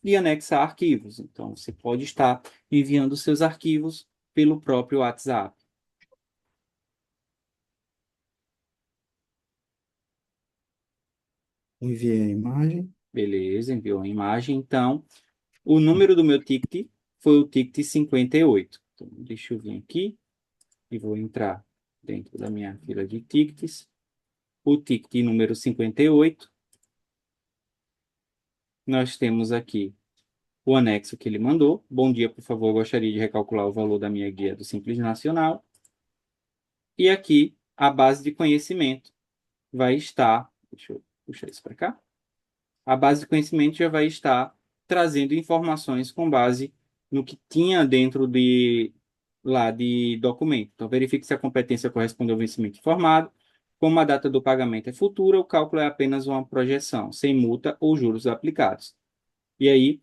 de anexar arquivos. Então, você pode estar enviando seus arquivos pelo próprio WhatsApp. Enviei a imagem. Beleza, enviou a imagem. Então, o número do meu ticket foi o ticket 58. Então, deixa eu vir aqui e vou entrar dentro da minha fila de tickets. O ticket número 58, nós temos aqui o anexo que ele mandou. Bom dia, por favor, gostaria de recalcular o valor da minha guia do Simples Nacional. E aqui a base de conhecimento vai estar. Deixa eu puxar isso para cá. A base de conhecimento já vai estar trazendo informações com base no que tinha dentro de lá de documento. Então, verifique se a competência corresponde ao vencimento informado. Como a data do pagamento é futura, o cálculo é apenas uma projeção, sem multa ou juros aplicados. E aí,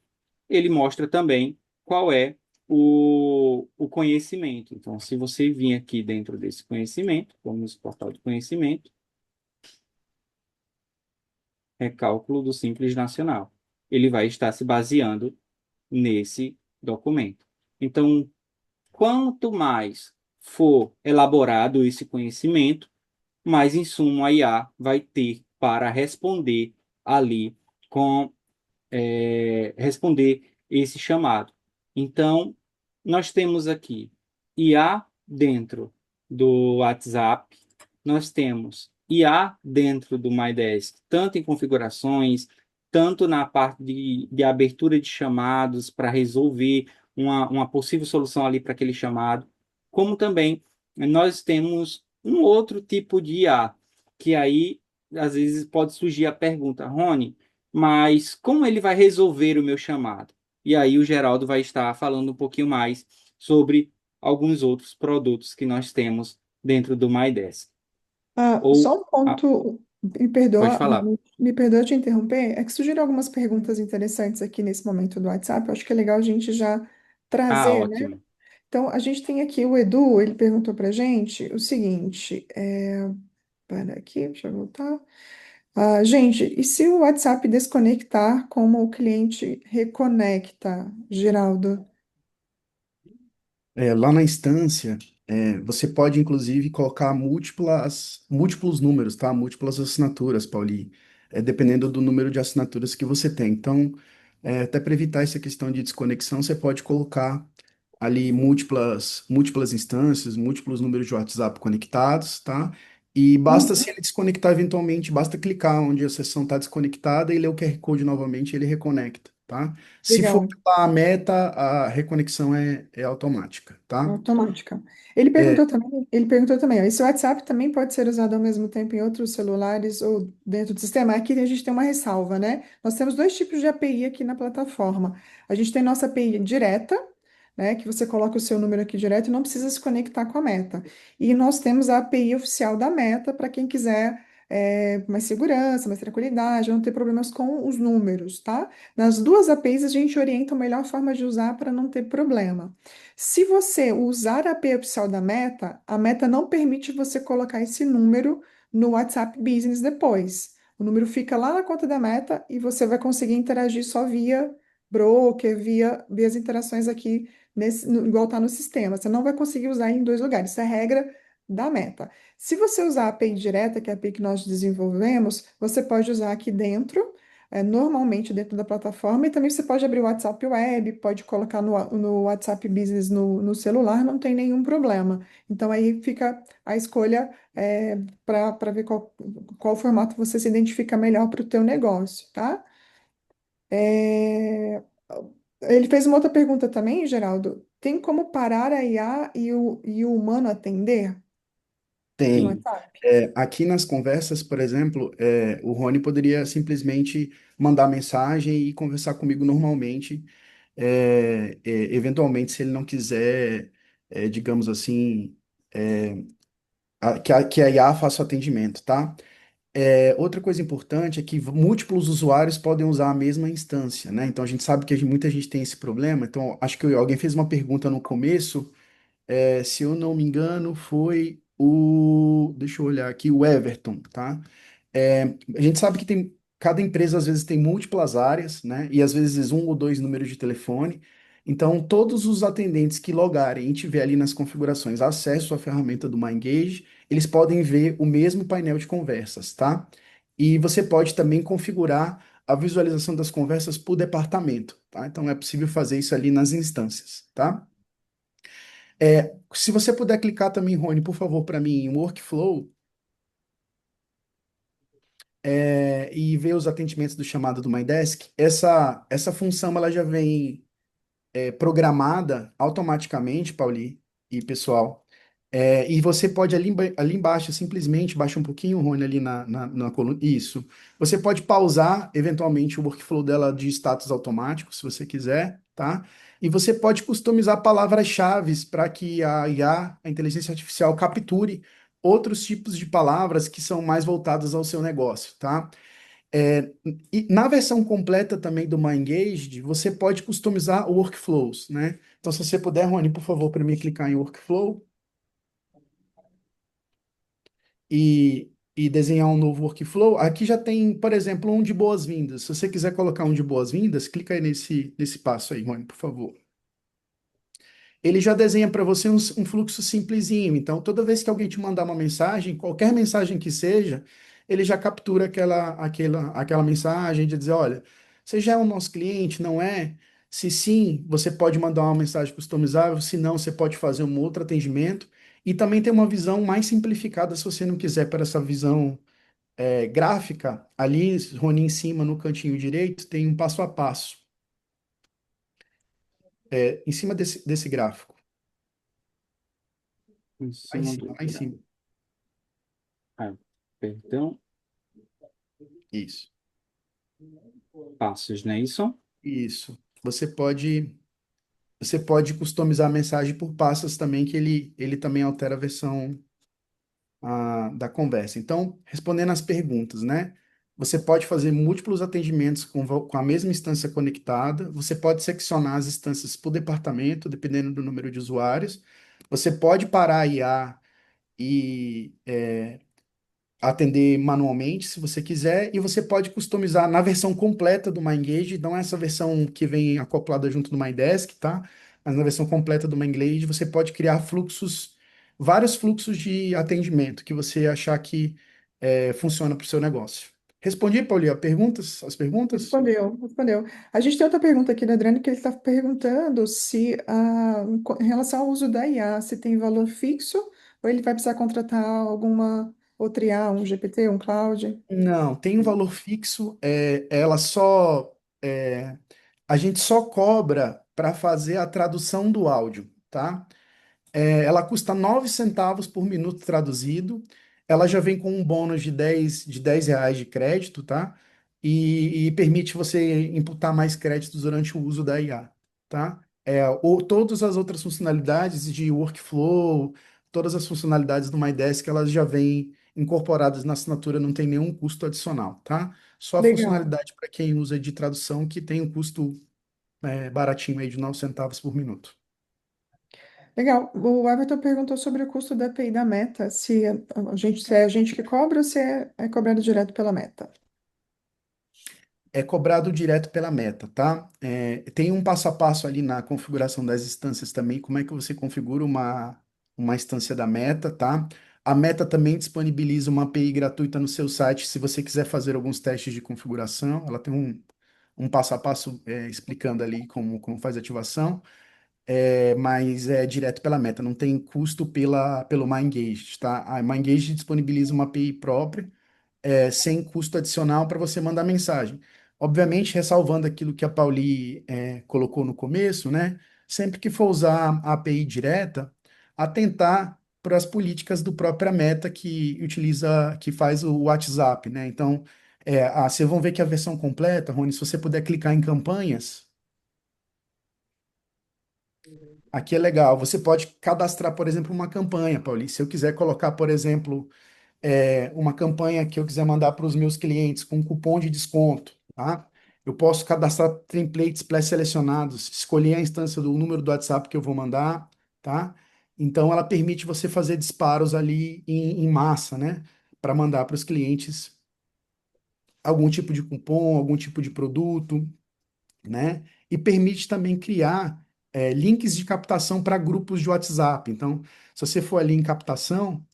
ele mostra também qual é o conhecimento. Então, se você vir aqui dentro desse conhecimento, vamos no portal de conhecimento, é cálculo do Simples Nacional. Ele vai estar se baseando nesse documento. Então, quanto mais for elaborado esse conhecimento, mais insumo a IA vai ter para responder ali com responder esse chamado. Então, nós temos aqui IA dentro do WhatsApp, nós temos IA dentro do MyDesk, tanto em configurações, tanto na parte de abertura de chamados para resolver uma possível solução ali para aquele chamado, como também nós temos um outro tipo de IA, que aí às vezes pode surgir a pergunta, Rony, mas como ele vai resolver o meu chamado? E aí o Geraldo vai estar falando um pouquinho mais sobre alguns outros produtos que nós temos dentro do MyDesk. Só Ou, um ah, ponto, pode falar. me perdoa te interromper, é que surgiram algumas perguntas interessantes aqui nesse momento do WhatsApp, eu acho que é legal a gente já Ah, trazer, né? ótimo. Então, a gente tem aqui o Edu, ele perguntou para gente o seguinte, para aqui, deixa eu voltar. Gente, e se o WhatsApp desconectar como o cliente reconecta, Geraldo? Lá na instância, você pode inclusive colocar múltiplos números, tá? Múltiplas assinaturas, Pauli, dependendo do número de assinaturas que você tem. Então, até para evitar essa questão de desconexão, você pode colocar ali múltiplas instâncias, múltiplos números de WhatsApp conectados, tá? E basta, Uhum. se ele desconectar eventualmente, basta clicar onde a sessão está desconectada e ler o QR Code novamente, ele reconecta, tá? Se for Legal. pela meta, a reconexão é automática, tá? Automática. É, Ele perguntou também, ó, esse WhatsApp também pode ser usado ao mesmo tempo em outros celulares ou dentro do sistema? Aqui a gente tem uma ressalva, né? Nós temos dois tipos de API aqui na plataforma. A gente tem nossa API direta, né? Que você coloca o seu número aqui direto e não precisa se conectar com a Meta. E nós temos a API oficial da Meta para quem quiser mais segurança, mais tranquilidade, não ter problemas com os números, tá? Nas duas APIs a gente orienta a melhor forma de usar para não ter problema. Se você usar a API oficial da Meta, a Meta não permite você colocar esse número no WhatsApp Business depois. O número fica lá na conta da Meta e você vai conseguir interagir só via broker, via as interações aqui, igual está no sistema. Você não vai conseguir usar em dois lugares. Isso é regra da Meta. Se você usar a API direta, que é a API que nós desenvolvemos, você pode usar aqui dentro normalmente dentro da plataforma, e também você pode abrir o WhatsApp Web, pode colocar no WhatsApp Business no celular, não tem nenhum problema. Então aí fica a escolha para ver qual formato você se identifica melhor para o teu negócio, tá? É, Ele fez uma outra pergunta também, Geraldo. Tem como parar a IA e o humano atender no tem. WhatsApp? Aqui nas conversas, por exemplo, o Rony poderia simplesmente mandar mensagem e conversar comigo normalmente. Eventualmente, se ele não quiser, digamos assim, que a IA faça o atendimento, tá? Outra coisa importante é que múltiplos usuários podem usar a mesma instância, né? Então a gente sabe que muita gente tem esse problema. Então, acho que alguém fez uma pergunta no começo, se eu não me engano, foi deixa eu olhar aqui, o Everton, tá? É, a gente sabe que cada empresa às vezes tem múltiplas áreas, né? E às vezes um ou dois números de telefone. Então, todos os atendentes que logarem e tiver ali nas configurações acesso à ferramenta do MyEngage, eles podem ver o mesmo painel de conversas, tá? E você pode também configurar a visualização das conversas por departamento, tá? Então é possível fazer isso ali nas instâncias, tá? Se você puder clicar também, Rony, por favor, para mim, em Workflow, e ver os atendimentos do chamado do MyDesk, essa função ela já vem programada automaticamente, Pauli e pessoal. E você pode ali embaixo, simplesmente, baixa um pouquinho, Rony, ali na coluna. Isso. Você pode pausar, eventualmente, o workflow dela de status automático, se você quiser, tá? E você pode customizar palavras-chaves para que a IA, a inteligência artificial, capture outros tipos de palavras que são mais voltadas ao seu negócio, tá? É, e na versão completa também do MyEngaged, você pode customizar workflows, né? Então, se você puder, Rony, por favor, para mim clicar em workflow e desenhar um novo workflow. Aqui já tem, por exemplo, um de boas-vindas. Se você quiser colocar um de boas-vindas, clica aí nesse passo aí, Rony, por favor. Ele já desenha para você um fluxo simplesinho. Então, toda vez que alguém te mandar uma mensagem, qualquer mensagem que seja, ele já captura aquela mensagem de dizer, olha, você já é o nosso cliente, não é? Se sim, você pode mandar uma mensagem customizável, se não, você pode fazer um outro atendimento. E também tem uma visão mais simplificada, se você não quiser para essa visão gráfica, ali, Rony, em cima, no cantinho direito, tem um passo a passo, em cima desse gráfico. Em Lá em cima cima, do lá em cima. ah, perdão, Isso. passos, né? Isso? Isso. Você pode customizar a mensagem por passos também, que ele também altera a versão da conversa. Então, respondendo às perguntas, né? Você pode fazer múltiplos atendimentos com a mesma instância conectada. Você pode seccionar as instâncias por departamento, dependendo do número de usuários. Você pode parar a IA e atender manualmente, se você quiser, e você pode customizar na versão completa do MyEngage, não essa versão que vem acoplada junto do MyDesk, tá? Mas na versão completa do MyEngage, você pode criar fluxos, vários fluxos de atendimento que você achar que funciona para o seu negócio. Respondi, Paulinho, as perguntas? Respondeu, respondeu. A gente tem outra pergunta aqui da Adriane, que ele está perguntando se, em relação ao uso da IA, se tem valor fixo ou ele vai precisar contratar alguma outra IA, um GPT, um Cloud? Não, tem um valor fixo, é, a gente só cobra para fazer a tradução do áudio, tá? Ela custa 9 centavos por minuto traduzido. Ela já vem com um bônus de dez reais de crédito, tá? E permite você imputar mais créditos durante o uso da IA, tá? Ou todas as outras funcionalidades de workflow, todas as funcionalidades do MyDesk, elas já vêm incorporadas na assinatura, não tem nenhum custo adicional, tá? Só a Legal, funcionalidade para quem usa de tradução, que tem um custo baratinho aí de 9 centavos por minuto. legal. O Everton perguntou sobre o custo da API da Meta, se é a gente que cobra ou se é cobrado direto pela Meta. É cobrado direto pela meta, tá? Tem um passo a passo ali na configuração das instâncias também, como é que você configura uma instância da meta, tá? A meta também disponibiliza uma API gratuita no seu site, se você quiser fazer alguns testes de configuração, ela tem um passo a passo explicando ali como faz a ativação, mas é direto pela meta, não tem custo pelo MyEngage, tá? A MyEngage disponibiliza uma API própria, sem custo adicional para você mandar mensagem. Obviamente, ressalvando aquilo que a Pauli colocou no começo, né? Sempre que for usar a API direta, atentar para as políticas do própria Meta que faz o WhatsApp, né? Então, vocês vão ver que a versão completa, Rony, se você puder clicar em campanhas, aqui é legal. Você pode cadastrar, por exemplo, uma campanha, Pauli. Se eu quiser colocar, por exemplo, uma campanha que eu quiser mandar para os meus clientes com cupom de desconto, tá? Eu posso cadastrar templates pré-selecionados, escolher a instância do número do WhatsApp que eu vou mandar, tá? Então, ela permite você fazer disparos ali em massa, né? Para mandar para os clientes algum tipo de cupom, algum tipo de produto, né? E permite também criar links de captação para grupos de WhatsApp. Então, se você for ali em captação,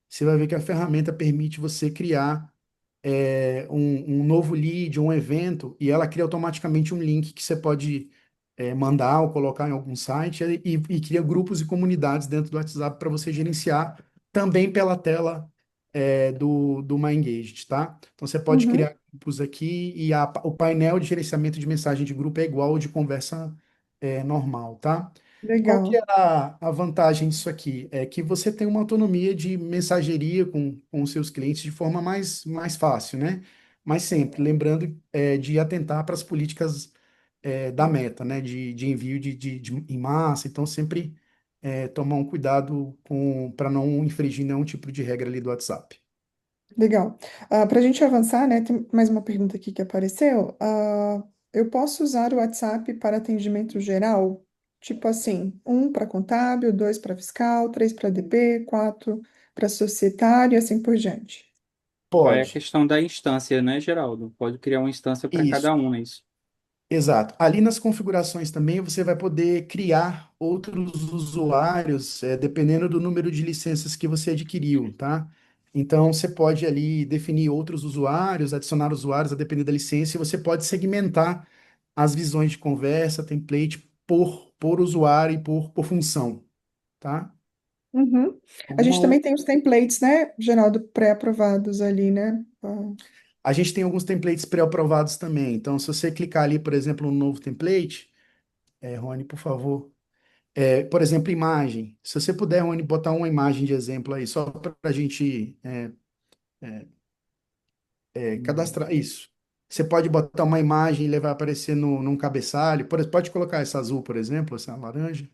você vai ver que a ferramenta permite você criar. um novo lead, um evento, e ela cria automaticamente um link que você pode mandar ou colocar em algum site e cria grupos e comunidades dentro do WhatsApp para você gerenciar também pela tela do MyEngaged, tá? Então você pode Uhum, criar grupos aqui e o painel de gerenciamento de mensagem de grupo é igual ao de conversa normal, tá? Qual que é legal. a vantagem disso aqui? É que você tem uma autonomia de mensageria com os seus clientes de forma mais fácil, né? Mas sempre lembrando de atentar para as políticas da Meta, né? De envio em massa. Então, sempre tomar um cuidado para não infringir nenhum tipo de regra ali do WhatsApp. Legal. Para a gente avançar, né, tem mais uma pergunta aqui que apareceu. Eu posso usar o WhatsApp para atendimento geral? Tipo assim, um para contábil, dois para fiscal, três para DP, quatro para societário e assim por diante. Aí a Pode. questão da instância, né, Geraldo? Pode criar uma instância para Isso. cada um, não é isso? Exato. Ali nas configurações também você vai poder criar outros usuários, dependendo do número de licenças que você adquiriu, tá? Então você pode ali definir outros usuários, adicionar usuários a depender da licença, e você pode segmentar as visões de conversa, template por usuário e por função, tá? Uhum. A Uma gente também tem os templates, né, Geraldo, pré-aprovados ali, né? A gente tem alguns templates pré-aprovados também. Então, se você clicar ali, por exemplo, no novo template, Rony, por favor. Por exemplo, imagem. Se você puder, Rony, botar uma imagem de exemplo aí, só para a gente cadastrar isso. Você pode botar uma imagem e ele vai aparecer num cabeçalho. Pode colocar essa azul, por exemplo, essa laranja.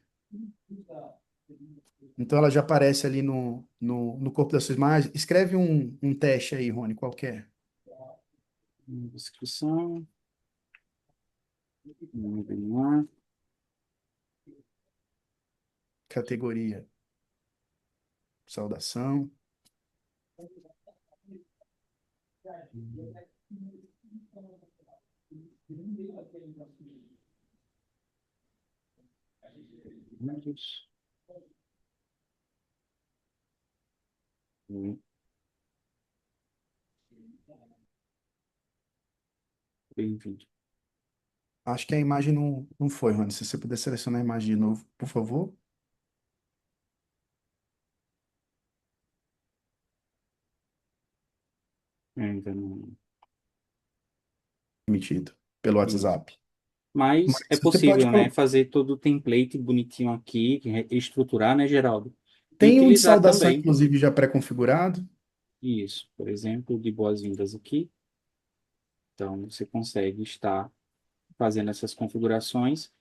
Então ela já aparece ali no corpo da sua imagem. Escreve um teste aí, Rony, qualquer. Descrição, vamos lá. Categoria, saudação. Bem-vindo. Acho que a imagem não foi, Rony. Se você puder selecionar a imagem de novo, por favor. Ainda não. Emitido pelo Isso. WhatsApp. Mas é Mas você pode possível, né, colocar. fazer todo o template bonitinho aqui, estruturar, né, Geraldo? E Tem um de utilizar saudação, também. inclusive, já pré-configurado. Isso, por exemplo, de boas-vindas aqui. Então, você consegue estar fazendo essas configurações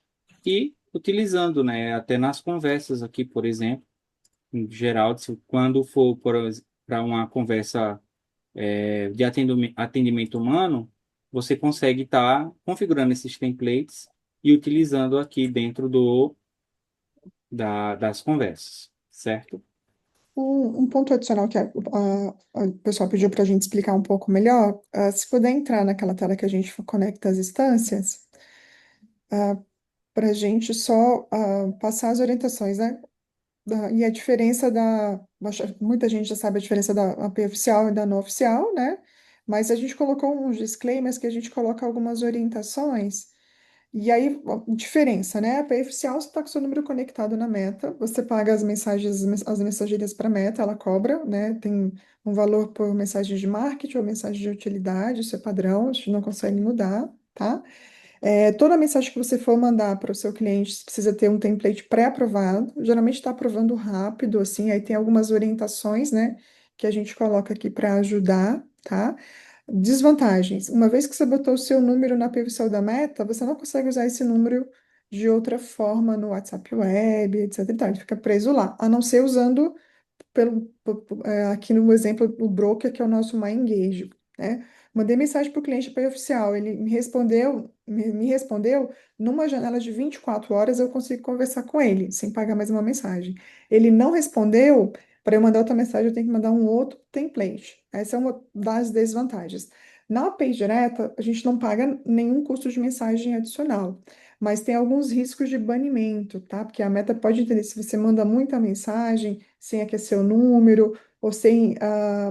e utilizando, né, até nas conversas aqui, por exemplo, em geral, quando for para uma conversa de atendimento humano, você consegue estar configurando esses templates e utilizando aqui dentro das conversas, certo? Um ponto adicional que o pessoal pediu para a gente explicar um pouco melhor, se puder entrar naquela tela que a gente conecta as instâncias, para a gente só passar as orientações, né? E a diferença muita gente já sabe a diferença da API oficial e da não oficial, né? Mas a gente colocou uns disclaimers que a gente coloca algumas orientações. E aí, ó, diferença, né? A API oficial, você está com seu número conectado na Meta, você paga as mensagens, as mensagerias para a Meta, ela cobra, né? Tem um valor por mensagem de marketing ou mensagem de utilidade, isso é padrão, a gente não consegue mudar, tá? Toda mensagem que você for mandar para o seu cliente, você precisa ter um template pré-aprovado. Geralmente está aprovando rápido, assim, aí tem algumas orientações, né, que a gente coloca aqui para ajudar, tá? Desvantagens. Uma vez que você botou o seu número na perfil da Meta, você não consegue usar esse número de outra forma no WhatsApp Web, etc. e tal. Ele fica preso lá, a não ser usando aqui no exemplo, o broker, que é o nosso MyEngage, né? Mandei mensagem para o cliente para oficial, ele me respondeu numa janela de 24 horas, eu consigo conversar com ele, sem pagar mais uma mensagem. Ele não respondeu, para eu mandar outra mensagem, eu tenho que mandar um outro template. Essa é uma das desvantagens. Na API direta, a gente não paga nenhum custo de mensagem adicional, mas tem alguns riscos de banimento, tá? Porque a Meta pode entender se você manda muita mensagem sem aquecer o número, ou sem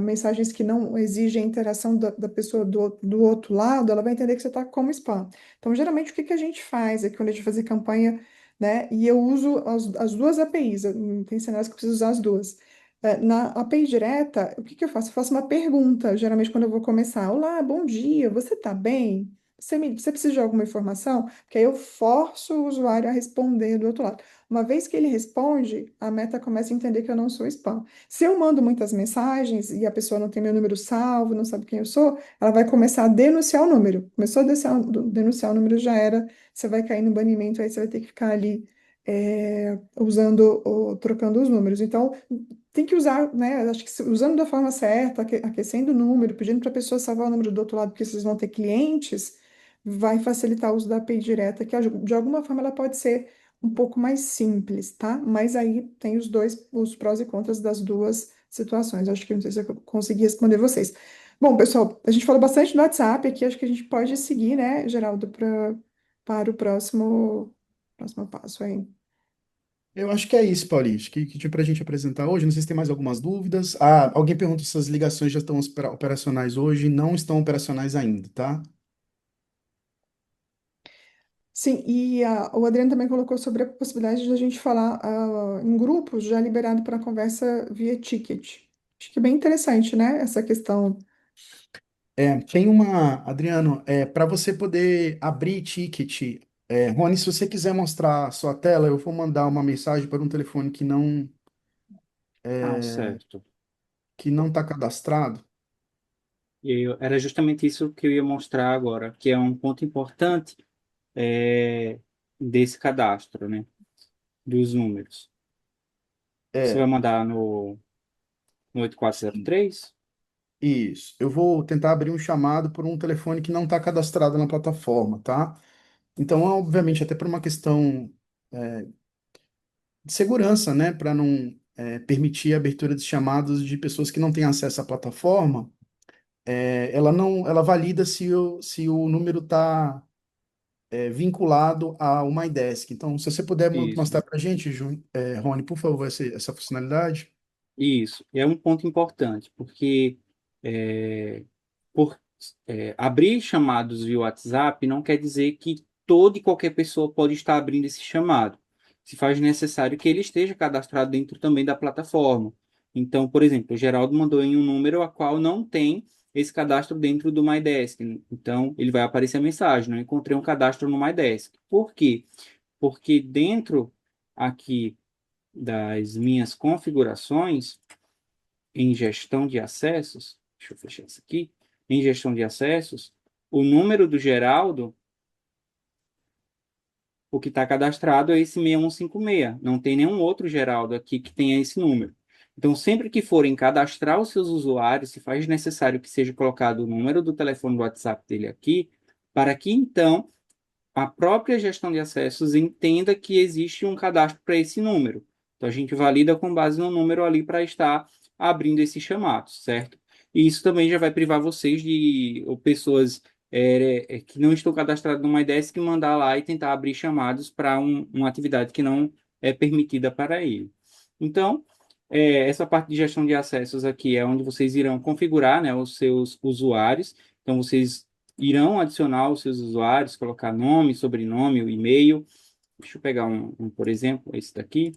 mensagens que não exigem a interação da pessoa do outro lado, ela vai entender que você está como spam. Então, geralmente, o que que a gente faz é que quando a gente faz campanha, né? E eu uso as duas APIs, tem cenários que eu preciso usar as duas. Na API direta, o que que eu faço? Eu faço uma pergunta, geralmente quando eu vou começar. Olá, bom dia, você está bem? Você precisa de alguma informação? Porque aí eu forço o usuário a responder do outro lado. Uma vez que ele responde, a Meta começa a entender que eu não sou spam. Se eu mando muitas mensagens e a pessoa não tem meu número salvo, não sabe quem eu sou, ela vai começar a denunciar o número. Começou a denunciar o número, já era. Você vai cair no banimento, aí você vai ter que ficar ali usando ou trocando os números. Então, tem que usar, né? Acho que usando da forma certa, aquecendo o número, pedindo para a pessoa salvar o número do outro lado, porque vocês vão ter clientes, vai facilitar o uso da API direta, que de alguma forma ela pode ser um pouco mais simples, tá? Mas aí tem os prós e contras das duas situações. Acho que não sei se eu consegui responder vocês. Bom, pessoal, a gente falou bastante do WhatsApp aqui, acho que a gente pode seguir, né, Geraldo, para o próximo passo aí. Eu acho que é isso, Paulinho. Acho que tinha pra gente apresentar hoje. Não sei se tem mais algumas dúvidas. Ah, alguém pergunta se as ligações já estão operacionais hoje. Não estão operacionais ainda, tá? Sim, e o Adriano também colocou sobre a possibilidade de a gente falar em grupos, já liberado para conversa via ticket. Acho que é bem interessante, né? Essa questão. Tem Adriano, para você poder abrir ticket, Rony, se você quiser mostrar a sua tela, eu vou mandar uma mensagem para um telefone Ah, certo. que não está cadastrado. Era justamente isso que eu ia mostrar agora, que é um ponto importante é, desse cadastro, né? Dos números. Você vai É, mandar no 8403? isso. Eu vou tentar abrir um chamado por um telefone que não está cadastrado na plataforma, tá? Então, obviamente, até por uma questão de segurança, né, para não permitir a abertura de chamados de pessoas que não têm acesso à plataforma, ela valida se o número está vinculado ao MyDesk. Então, se você puder Isso. mostrar para a gente, Rony, por favor, essa funcionalidade. Isso, é um ponto importante, porque é, por, abrir chamados via WhatsApp não quer dizer que toda e qualquer pessoa pode estar abrindo esse chamado. Se faz necessário que ele esteja cadastrado dentro também da plataforma. Então, por exemplo, o Geraldo mandou em um número a qual não tem esse cadastro dentro do MyDesk. Então, ele vai aparecer a mensagem, não encontrei um cadastro no MyDesk. Por quê? Porque dentro aqui das minhas configurações, em gestão de acessos, deixa eu fechar isso aqui, em gestão de acessos, o número do Geraldo, o que está cadastrado é esse 6156. Não tem nenhum outro Geraldo aqui que tenha esse número. Então, sempre que forem cadastrar os seus usuários, se faz necessário que seja colocado o número do telefone do WhatsApp dele aqui, para que então a própria gestão de acessos entenda que existe um cadastro para esse número. Então, a gente valida com base no número ali para estar abrindo esses chamados, certo? E isso também já vai privar vocês de ou pessoas que não estão cadastradas no MyDesk mandar lá e tentar abrir chamados para uma atividade que não é permitida para ele. Então, essa parte de gestão de acessos aqui é onde vocês irão configurar, né, os seus usuários. Então, vocês irão adicionar os seus usuários, colocar nome, sobrenome, o e-mail. Deixa eu pegar por exemplo, esse daqui.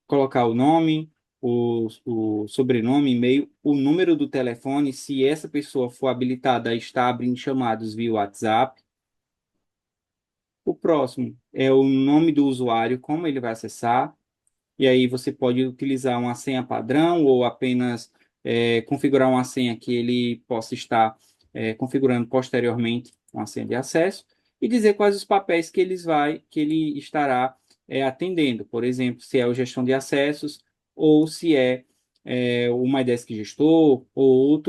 Colocar o nome, o sobrenome, e-mail, o número do telefone, se essa pessoa for habilitada a estar abrindo chamados via WhatsApp. O próximo é o nome do usuário, como ele vai acessar. E aí você pode utilizar uma senha padrão ou apenas configurar uma senha que ele possa estar configurando posteriormente uma senha de acesso e dizer quais os papéis que ele estará atendendo. Por exemplo, se é o gestão de acessos ou se o MyDesk gestor ou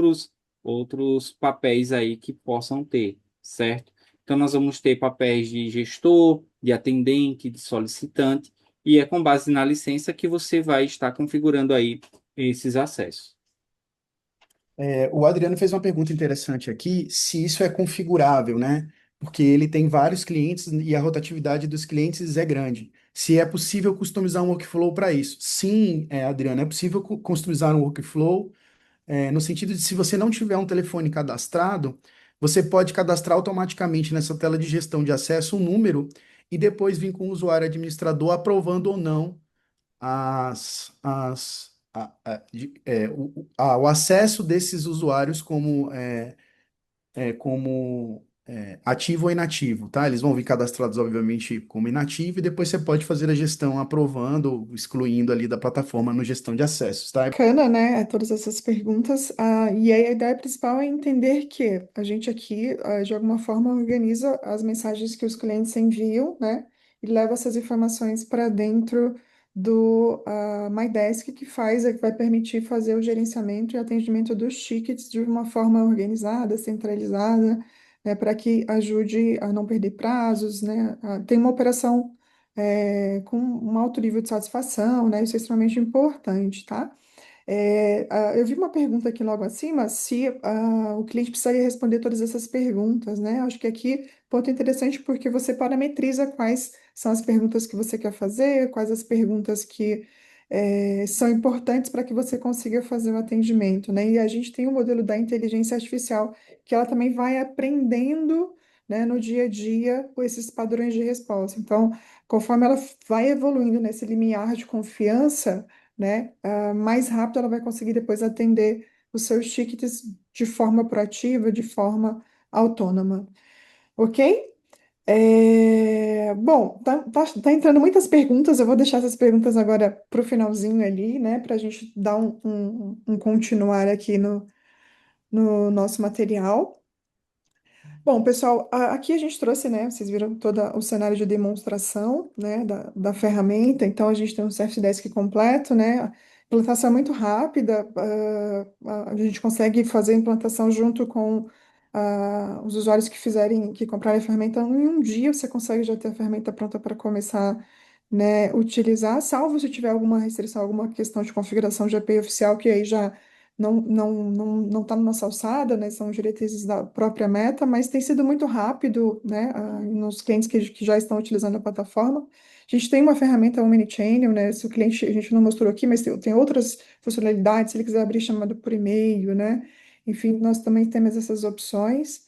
outros papéis aí que possam ter, certo? Então, nós vamos ter papéis de gestor, de atendente, de solicitante, e é com base na licença que você vai estar configurando aí esses acessos. O Adriano fez uma pergunta interessante aqui, se isso é configurável, né? Porque ele tem vários clientes e a rotatividade dos clientes é grande. Se é possível customizar um workflow para isso. Sim, Adriano, é possível customizar um workflow, no sentido de se você não tiver um telefone cadastrado, você pode cadastrar automaticamente nessa tela de gestão de acesso um número e depois vir com o usuário administrador aprovando ou não o acesso desses usuários como ativo ou inativo, tá? Eles vão vir cadastrados, obviamente, como inativo, e depois você pode fazer a gestão aprovando ou excluindo ali da plataforma no gestão de acessos, tá? Bacana, né? Todas essas perguntas. E aí a ideia principal é entender que a gente aqui, de alguma forma, organiza as mensagens que os clientes enviam, né? E leva essas informações para dentro do MyDesk, que vai permitir fazer o gerenciamento e atendimento dos tickets de uma forma organizada, centralizada, né? Para que ajude a não perder prazos, né? Tem uma operação com um alto nível de satisfação, né? Isso é extremamente importante, tá? Eu vi uma pergunta aqui logo acima, se o cliente precisaria responder todas essas perguntas, né? Acho que aqui, ponto interessante, porque você parametriza quais são as perguntas que você quer fazer, quais as perguntas que são importantes para que você consiga fazer o atendimento, né? E a gente tem o modelo da inteligência artificial, que ela também vai aprendendo, né, no dia a dia com esses padrões de resposta. Então, conforme ela vai evoluindo nesse limiar de confiança, né, mais rápido ela vai conseguir depois atender os seus tickets de forma proativa, de forma autônoma, ok? Bom, tá entrando muitas perguntas, eu vou deixar essas perguntas agora para o finalzinho ali, né, para a gente dar um continuar aqui no nosso material. Bom, pessoal, aqui a gente trouxe, né? Vocês viram todo o cenário de demonstração, né, da ferramenta. Então, a gente tem um Service Desk completo, né? A implantação é muito rápida. A gente consegue fazer a implantação junto com os usuários que comprarem a ferramenta. Em um dia, você consegue já ter a ferramenta pronta para começar, né, utilizar, salvo se tiver alguma restrição, alguma questão de configuração de API oficial, que aí já não está na nossa alçada, né? São diretrizes da própria Meta, mas tem sido muito rápido, né? Nos clientes que já estão utilizando a plataforma. A gente tem uma ferramenta Omnichannel, né? Se o cliente, a gente não mostrou aqui, mas tem outras funcionalidades, se ele quiser abrir chamada por e-mail, né? Enfim, nós também temos essas opções.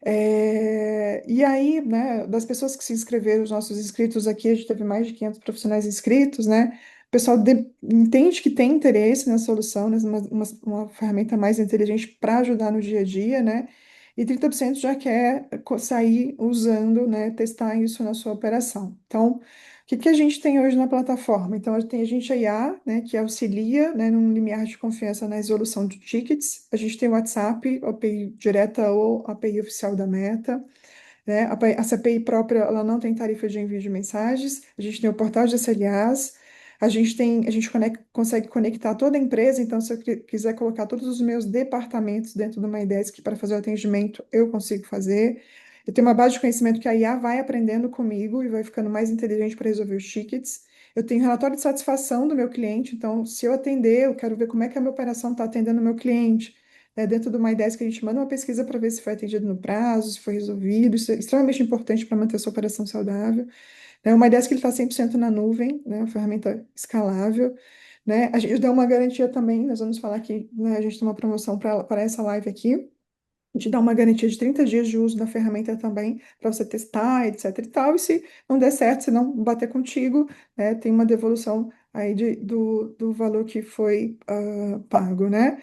E aí, né, das pessoas que se inscreveram, os nossos inscritos aqui, a gente teve mais de 500 profissionais inscritos, né? O pessoal entende que tem interesse na solução, né, uma ferramenta mais inteligente para ajudar no dia a dia, né? E 30% já quer sair usando, né, testar isso na sua operação. Então, o que a gente tem hoje na plataforma? Então, a gente a IA, né, que auxilia, né, num limiar de confiança na resolução de tickets. A gente tem o WhatsApp, API direta ou API oficial da Meta, né? Essa API própria, ela não tem tarifa de envio de mensagens. A gente tem o portal de SLAs. A gente consegue conectar toda a empresa. Então, se eu quiser colocar todos os meus departamentos dentro do MyDesk para fazer o atendimento, eu consigo fazer. Eu tenho uma base de conhecimento que a IA vai aprendendo comigo e vai ficando mais inteligente para resolver os tickets. Eu tenho relatório de satisfação do meu cliente, então, se eu atender, eu quero ver como é que a minha operação está atendendo o meu cliente. Dentro do MyDesk, a gente manda uma pesquisa para ver se foi atendido no prazo, se foi resolvido. Isso é extremamente importante para manter a sua operação saudável. O MyDesk está 100% na nuvem, né, uma ferramenta escalável. Né? A gente dá uma garantia também, nós vamos falar que, né, a gente tem uma promoção para essa live aqui. A gente dá uma garantia de 30 dias de uso da ferramenta também, para você testar, etc e tal. E se não der certo, se não bater contigo, né, tem uma devolução aí do valor que foi pago, né?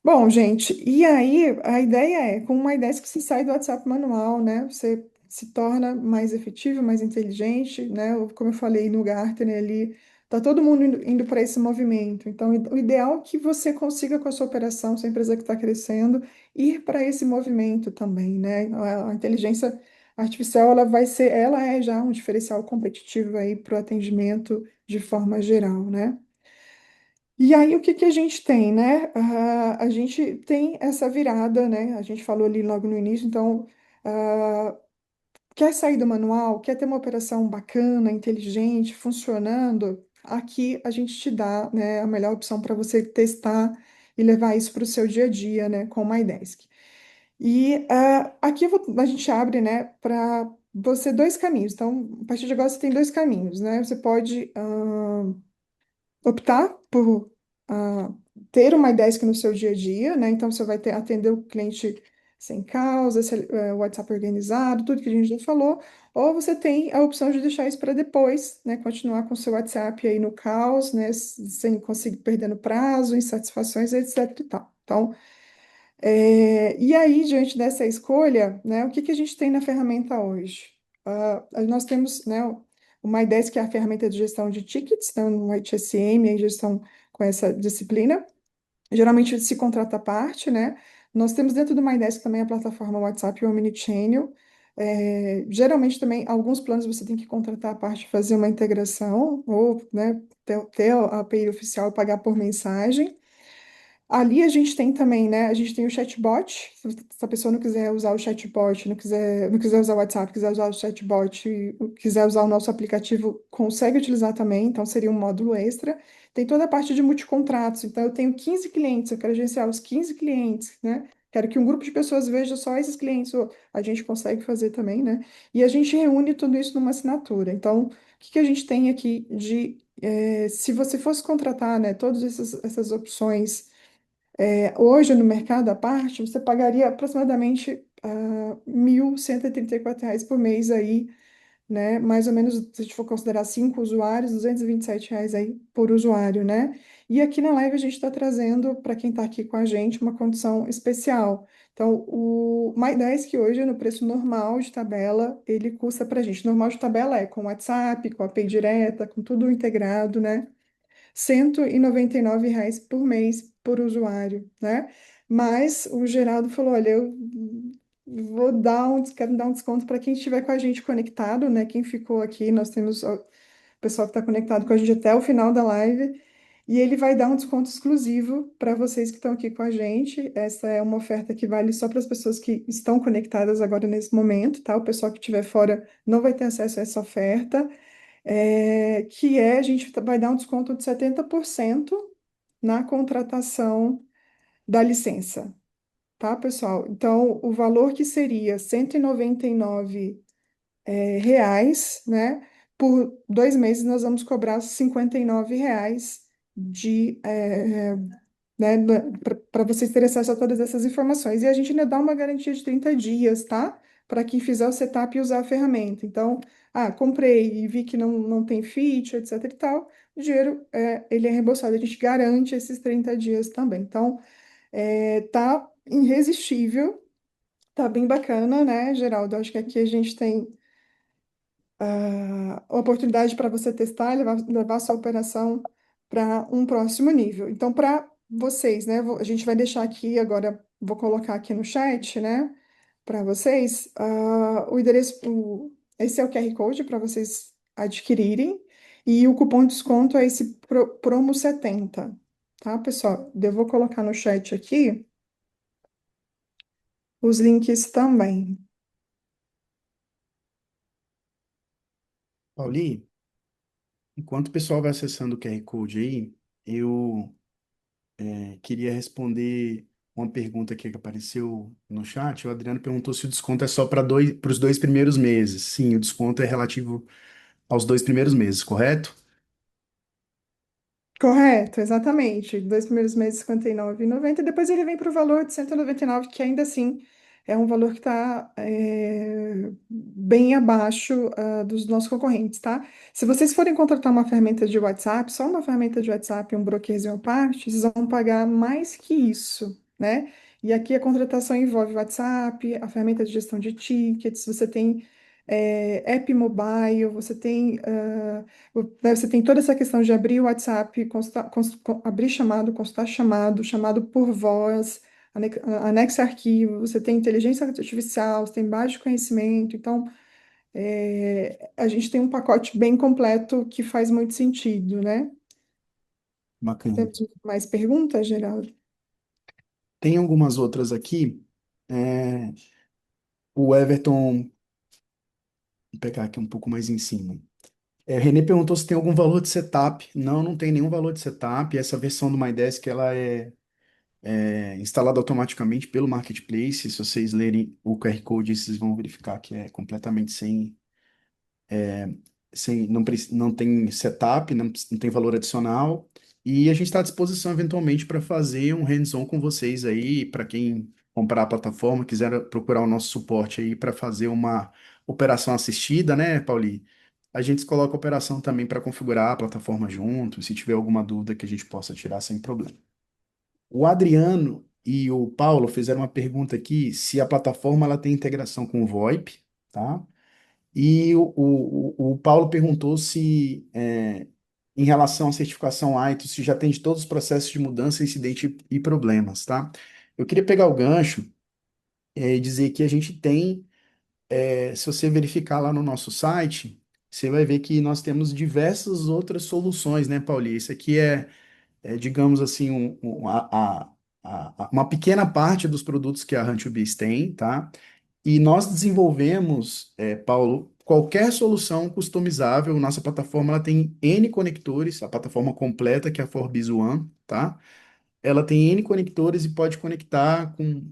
Bom, gente, e aí a ideia é, com uma ideia que você sai do WhatsApp manual, né? Você se torna mais efetivo, mais inteligente, né? Como eu falei no Gartner ali, tá todo mundo indo para esse movimento. Então, o ideal é que você consiga com a sua operação, sua empresa que está crescendo, ir para esse movimento também, né? A inteligência artificial, ela é já um diferencial competitivo aí para o atendimento de forma geral, né? E aí, o que que a gente tem, né? A gente tem essa virada, né? A gente falou ali logo no início, então, ah, quer sair do manual, quer ter uma operação bacana, inteligente, funcionando, aqui a gente te dá, né, a melhor opção para você testar e levar isso para o seu dia a dia, né, com o MyDesk. E aqui a gente abre, né, para você dois caminhos. Então, a partir de agora você tem dois caminhos, né? Você pode optar por ah, ter uma desk no seu dia a dia, né? Então você vai ter, atender o cliente sem causa, o WhatsApp organizado, tudo que a gente já falou, ou você tem a opção de deixar isso para depois, né? Continuar com o seu WhatsApp aí no caos, né? Sem conseguir perdendo prazo, insatisfações, etc. e tal. Então, e aí, diante dessa escolha, né, o que que a gente tem na ferramenta hoje? Nós temos, né, o MyDesk, que é a ferramenta de gestão de tickets, então, no HSM, em gestão com essa disciplina. Geralmente se contrata à parte, né? Nós temos dentro do MyDesk também a plataforma WhatsApp e o Omnichannel. Geralmente também, alguns planos você tem que contratar à parte, fazer uma integração, ou, né, ter a API oficial e pagar por mensagem. Ali a gente tem também, né? A gente tem o chatbot. Se a pessoa não quiser usar o chatbot, não quiser usar o WhatsApp, quiser usar o chatbot, e quiser usar o nosso aplicativo, consegue utilizar também. Então seria um módulo extra. Tem toda a parte de multicontratos. Então eu tenho 15 clientes, eu quero gerenciar os 15 clientes, né? Quero que um grupo de pessoas veja só esses clientes. A gente consegue fazer também, né? E a gente reúne tudo isso numa assinatura. Então, o que que a gente tem aqui de se você fosse contratar, né, todas essas opções hoje no mercado à parte, você pagaria aproximadamente R$ 1.134 por mês aí, né? Mais ou menos, se a gente for considerar 5 usuários, R$ 227 aí por usuário, né? E aqui na live a gente está trazendo para quem está aqui com a gente uma condição especial. Então, o MyDesk hoje, no preço normal de tabela, ele custa para a gente. Normal de tabela é com WhatsApp, com a API direta, com tudo integrado, né? R$ 199 por mês por usuário, né? Mas o Geraldo falou, olha, eu quero dar um desconto para quem estiver com a gente conectado, né? Quem ficou aqui, nós temos o pessoal que está conectado com a gente até o final da live, e ele vai dar um desconto exclusivo para vocês que estão aqui com a gente. Essa é uma oferta que vale só para as pessoas que estão conectadas agora nesse momento, tá? O pessoal que estiver fora não vai ter acesso a essa oferta a gente vai dar um desconto de 70% na contratação da licença, tá, pessoal? Então, o valor que seria 199 reais, né? Por 2 meses nós vamos cobrar R$ 59 de, né, para vocês terem acesso a todas essas informações. E a gente ainda dá uma garantia de 30 dias, tá? Para quem fizer o setup e usar a ferramenta. Então, comprei e vi que não tem feature, etc e tal, o dinheiro ele é reembolsado. A gente garante esses 30 dias também. Então, tá irresistível, tá bem bacana, né, Geraldo? Acho que aqui a gente tem a oportunidade para você testar e levar a sua operação para um próximo nível. Então, para vocês, né, a gente vai deixar aqui agora, vou colocar aqui no chat, né, para vocês, o endereço, esse é o QR Code para vocês adquirirem, e o cupom de desconto é esse promo 70, tá, pessoal? Eu vou colocar no chat aqui os links também. Pauli, enquanto o pessoal vai acessando o QR Code aí, eu queria responder uma pergunta aqui que apareceu no chat. O Adriano perguntou se o desconto é só para os 2 primeiros meses. Sim, o desconto é relativo aos 2 primeiros meses, correto? Correto, exatamente. 2 primeiros meses, R$ 59,90, e depois ele vem para o valor de 199, que ainda assim é um valor que está bem abaixo dos nossos concorrentes, tá? Se vocês forem contratar uma ferramenta de WhatsApp, só uma ferramenta de WhatsApp e um brokerzinho à parte, vocês vão pagar mais que isso, né? E aqui a contratação envolve WhatsApp, a ferramenta de gestão de tickets, você tem app mobile, você tem você tem toda essa questão de abrir o WhatsApp, abrir chamado, consultar chamado, chamado por voz, anexo arquivo, você tem inteligência artificial, você tem base de conhecimento. Então, a gente tem um pacote bem completo que faz muito sentido, né? Bacana. Temos mais perguntas, Geraldo? Tem algumas outras aqui. É, o Everton, vou pegar aqui um pouco mais em cima. René perguntou se tem algum valor de setup. Não, não tem nenhum valor de setup. Essa versão do MyDesk, ela é instalado automaticamente pelo Marketplace. Se vocês lerem o QR Code, vocês vão verificar que é completamente não tem setup, não tem valor adicional. E a gente está à disposição, eventualmente, para fazer um hands-on com vocês aí, para quem comprar a plataforma, quiser procurar o nosso suporte aí para fazer uma operação assistida, né, Pauli? A gente coloca a operação também para configurar a plataforma junto, se tiver alguma dúvida que a gente possa tirar sem problema. O Adriano e o Paulo fizeram uma pergunta aqui se a plataforma ela tem integração com o VoIP, tá? E o Paulo perguntou se, em relação à certificação ITIL, se já tem de todos os processos de mudança, incidente e problemas, tá? Eu queria pegar o gancho, e dizer que a gente tem, se você verificar lá no nosso site, você vai ver que nós temos diversas outras soluções, né, Paulinho? Isso aqui digamos assim, uma pequena parte dos produtos que a HunchBees tem, tá? E nós desenvolvemos, Paulo, qualquer solução customizável. Nossa plataforma ela tem N conectores, a plataforma completa, que é a Forbis One, tá? Ela tem N conectores e pode conectar com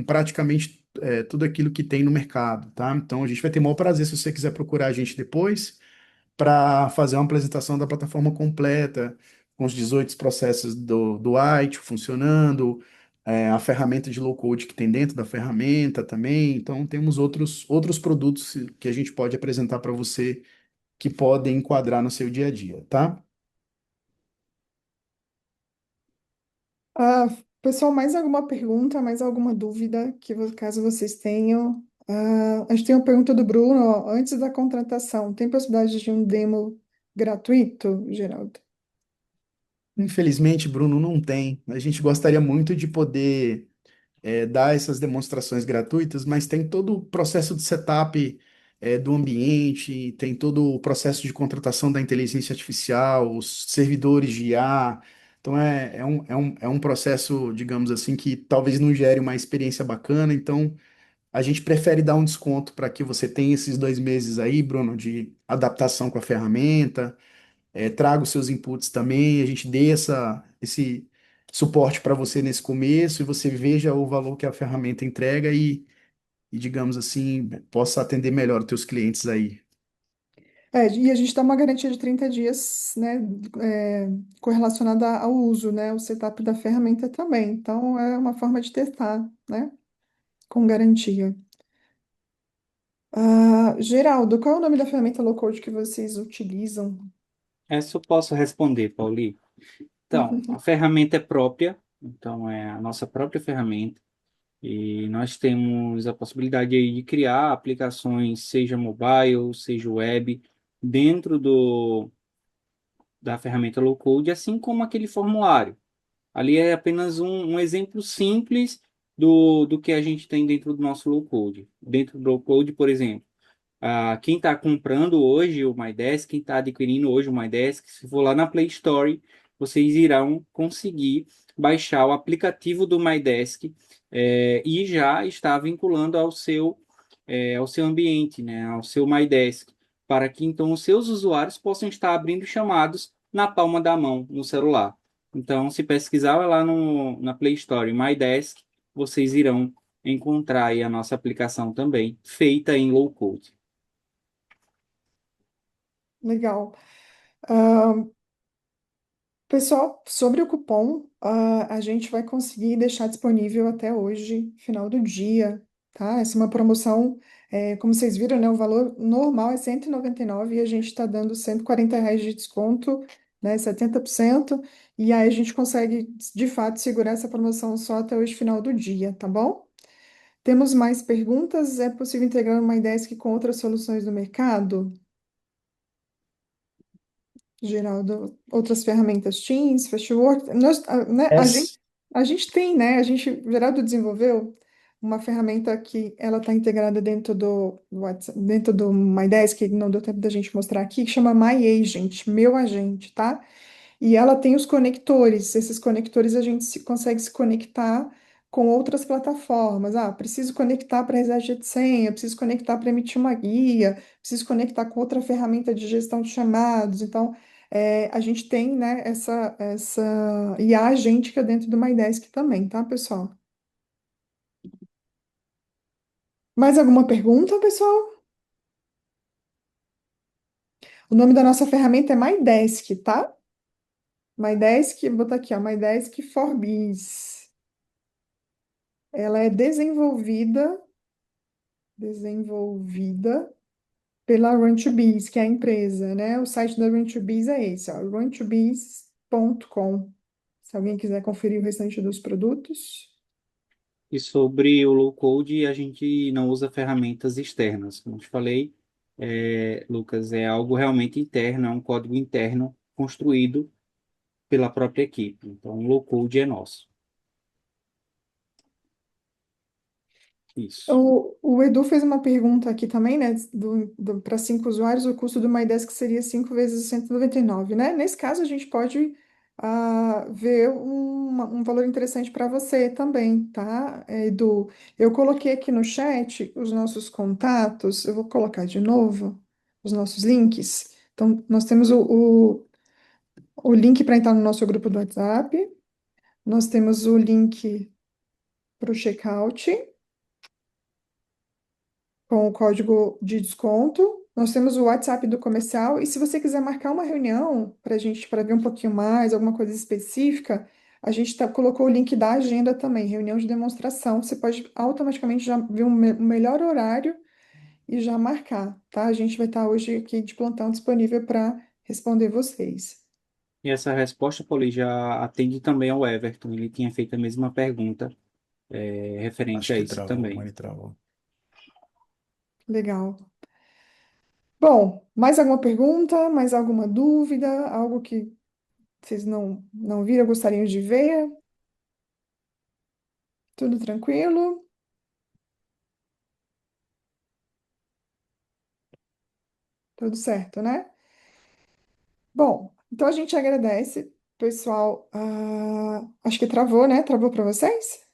praticamente tudo aquilo que tem no mercado, tá? Então a gente vai ter o maior prazer se você quiser procurar a gente depois para fazer uma apresentação da plataforma completa, com os 18 processos do ITIL funcionando, a ferramenta de low-code que tem dentro da ferramenta também. Então, temos outros produtos que a gente pode apresentar para você que podem enquadrar no seu dia a dia, tá? Ah, pessoal, mais alguma pergunta, mais alguma dúvida caso vocês tenham? A gente tem uma pergunta do Bruno, ó, antes da contratação, tem possibilidade de um demo gratuito, Geraldo? Infelizmente, Bruno, não tem. A gente gostaria muito de poder dar essas demonstrações gratuitas, mas tem todo o processo de setup do ambiente, tem todo o processo de contratação da inteligência artificial, os servidores de IA. Então é um processo, digamos assim, que talvez não gere uma experiência bacana. Então a gente prefere dar um desconto para que você tenha esses 2 meses aí, Bruno, de adaptação com a ferramenta, traga os seus inputs também, a gente dê esse suporte para você nesse começo e você veja o valor que a ferramenta entrega e digamos assim, possa atender melhor os teus clientes aí. E a gente dá uma garantia de 30 dias, né, correlacionada ao uso, né, o setup da ferramenta também. Então, é uma forma de testar, né, com garantia. Geraldo, qual é o nome da ferramenta low-code que vocês utilizam? Essa eu posso responder, Pauli. Então, a ferramenta é própria, então é a nossa própria ferramenta. E nós temos a possibilidade aí de criar aplicações, seja mobile, seja web, dentro da ferramenta low code, assim como aquele formulário. Ali é apenas um exemplo simples do que a gente tem dentro do nosso low code. Dentro do low code, por exemplo, quem está comprando hoje o MyDesk, quem está adquirindo hoje o MyDesk, se for lá na Play Store, vocês irão conseguir baixar o aplicativo do MyDesk e já está vinculando ao seu ambiente, né, ao seu MyDesk, para que então os seus usuários possam estar abrindo chamados na palma da mão, no celular. Então, se pesquisar lá na Play Store MyDesk, vocês irão encontrar aí a nossa aplicação também, feita em low code. Legal. Pessoal, sobre o cupom, a gente vai conseguir deixar disponível até hoje, final do dia, tá? Essa é uma promoção, como vocês viram, né? O valor normal é 199 e a gente está dando R$ 140 de desconto, né? 70%. E aí a gente consegue, de fato, segurar essa promoção só até hoje, final do dia, tá bom? Temos mais perguntas? É possível integrar uma IDESC com outras soluções do mercado? Geraldo, outras ferramentas, Teams, Freshworks, né, a gente, Essa, a gente tem, né, Geraldo desenvolveu uma ferramenta que ela está integrada dentro do WhatsApp, dentro do MyDesk, que não deu tempo da gente mostrar aqui, que chama MyAgent, meu agente, tá? E ela tem os conectores. Esses conectores a gente consegue se conectar com outras plataformas. Preciso conectar para reset de senha, preciso conectar para emitir uma guia, preciso conectar com outra ferramenta de gestão de chamados. Então, A gente tem, né, essa IA agêntica dentro do MyDesk também, tá, pessoal? Mais alguma pergunta, pessoal? O nome da nossa ferramenta é MyDesk, tá? MyDesk, vou botar aqui, ó, MyDesk for Biz. Ela é desenvolvida pela Run2Biz, que é a empresa, né? O site da Run2Biz é esse, ó, run2biz.com. Se alguém quiser conferir o restante dos produtos. E sobre o low code, a gente não usa ferramentas externas. Como eu te falei, Lucas, é algo realmente interno, é um código interno construído pela própria equipe. Então, o low code é nosso. Isso. O Edu fez uma pergunta aqui também, né? Para 5 usuários, o custo do MyDesk seria 5 vezes 199, né? Nesse caso, a gente pode ver um valor interessante para você também, tá, Edu? Eu coloquei aqui no chat os nossos contatos, eu vou colocar de novo os nossos links. Então, nós temos o link para entrar no nosso grupo do WhatsApp, nós temos o link para o checkout com o código de desconto. Nós temos o WhatsApp do comercial. E se você quiser marcar uma reunião para a gente, para ver um pouquinho mais, alguma coisa específica, a gente colocou o link da agenda também, reunião de demonstração. Você pode automaticamente já ver um melhor horário e já marcar, tá? A gente vai estar hoje aqui de plantão disponível para responder vocês. E essa resposta, Paulo, já atende também ao Everton. Ele tinha feito a mesma pergunta, referente Acho a que isso travou, também. ele travou. Legal. Bom, mais alguma pergunta? Mais alguma dúvida? Algo que vocês não viram, gostariam de ver? Tudo tranquilo? Tudo certo, né? Bom, então a gente agradece, pessoal. Acho que travou, né? Travou para vocês?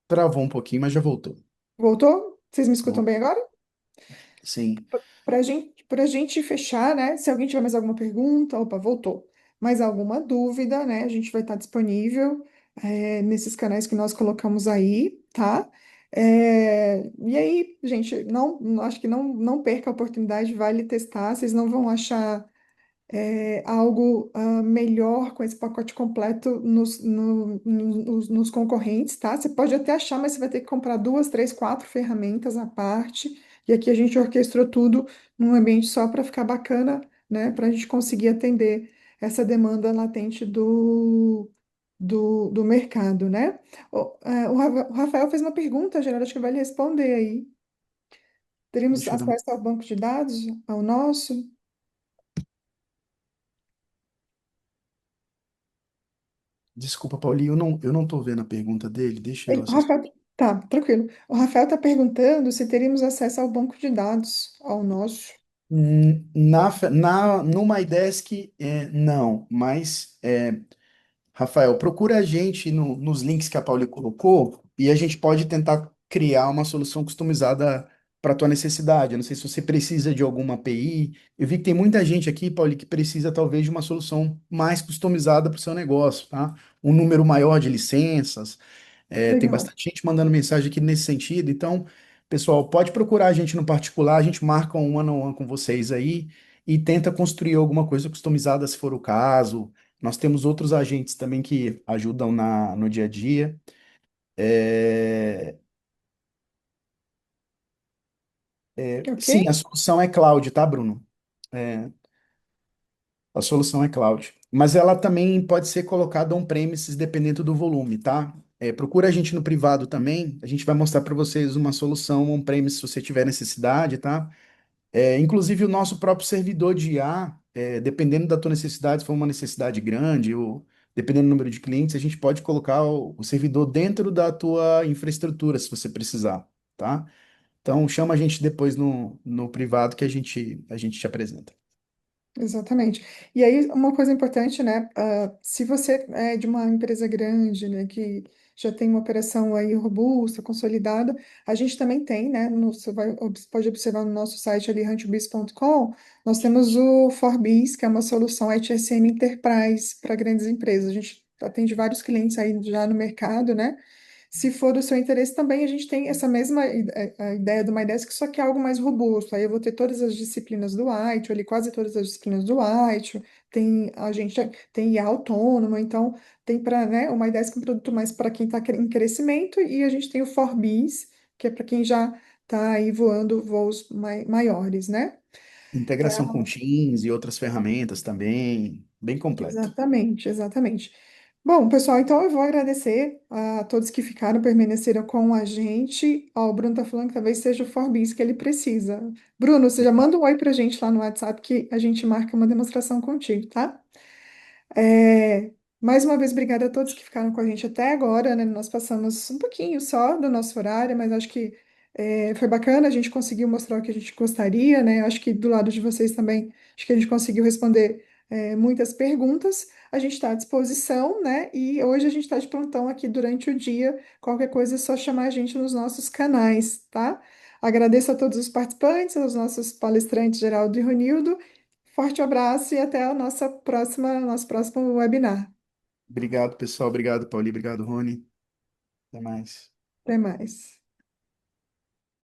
Travou um pouquinho, mas já voltou. Voltou? Vocês me escutam Voltou. bem agora? Sim. Para gente fechar, né? Se alguém tiver mais alguma pergunta, opa, voltou. Mais alguma dúvida, né? A gente vai estar disponível, nesses canais que nós colocamos aí, tá? E aí, gente, acho que não perca a oportunidade, vale testar, vocês não vão achar algo melhor com esse pacote completo nos concorrentes, tá? Você pode até achar, mas você vai ter que comprar duas, três, quatro ferramentas à parte. E aqui a gente orquestrou tudo num ambiente só para ficar bacana, né? Para a gente conseguir atender essa demanda latente do mercado, né? O Rafael fez uma pergunta, Geraldo, acho que vai lhe responder aí. Teríamos Deixa eu dar uma... acesso ao banco de dados, ao nosso? Desculpa, Paulinho, eu não tô vendo a pergunta dele. Deixa eu O acessar. Rafael, tá, tranquilo. O Rafael está perguntando se teríamos acesso ao banco de dados, ao nosso. No MyDesk, não, mas Rafael, procura a gente nos links que a Pauli colocou e a gente pode tentar criar uma solução customizada para a tua necessidade. Eu não sei se você precisa de alguma API. Eu vi que tem muita gente aqui, Pauli, que precisa talvez de uma solução mais customizada para o seu negócio, tá? Um número maior de licenças. Tem Legal, bastante gente mandando mensagem aqui nesse sentido. Então, pessoal, pode procurar a gente no particular, a gente marca um one-on-one com vocês aí e tenta construir alguma coisa customizada se for o caso. Nós temos outros agentes também que ajudam no dia a dia. É, ok? sim, a solução é cloud, tá, Bruno? É, a solução é cloud. Mas ela também pode ser colocada on-premises dependendo do volume, tá? Procura a gente no privado também. A gente vai mostrar para vocês uma solução on-premise se você tiver necessidade, tá? Inclusive o nosso próprio servidor de IA, dependendo da tua necessidade, se for uma necessidade grande ou dependendo do número de clientes, a gente pode colocar o servidor dentro da tua infraestrutura, se você precisar, tá? Então chama a gente depois no privado que a gente te apresenta. Exatamente. E aí, uma coisa importante, né? Se você é de uma empresa grande, né, que já tem uma operação aí robusta, consolidada. A gente também tem, né? Você pode observar no nosso site ali, huntbiz.com, nós temos o Forbiz, que é uma solução ITSM Enterprise para grandes empresas. A gente atende vários clientes aí já no mercado, né? Se for do seu interesse também, a gente tem essa mesma a ideia do MyDesk, só que é algo mais robusto. Aí eu vou ter todas as disciplinas do ITIL, ali quase todas as disciplinas do ITIL, tem a gente tem IA autônoma, então tem para, né, o MyDesk é um produto mais para quem está em crescimento e a gente tem o Forbis, que é para quem já está aí voando voos maiores, né? Integração com Teams e outras ferramentas também, bem completo. Exatamente, exatamente. Bom, pessoal, então eu vou agradecer a todos que ficaram, permaneceram com a gente. Ó, o Bruno tá falando que talvez seja o Forbis que ele precisa. Bruno, você já manda um oi pra gente lá no WhatsApp que a gente marca uma demonstração contigo, tá? É, mais uma vez, obrigada a todos que ficaram com a gente até agora, né? Nós passamos um pouquinho só do nosso horário, mas acho que foi bacana, a gente conseguiu mostrar o que a gente gostaria, né? Acho que do lado de vocês também, acho que a gente conseguiu responder muitas perguntas. A gente está à disposição, né? E hoje a gente está de plantão aqui durante o dia. Qualquer coisa é só chamar a gente nos nossos canais, tá? Agradeço a todos os participantes, aos nossos palestrantes, Geraldo e Ronildo. Forte abraço e até a nosso próximo webinar. Obrigado, pessoal. Obrigado, Pauli. Obrigado, Rony. Até mais. Até mais.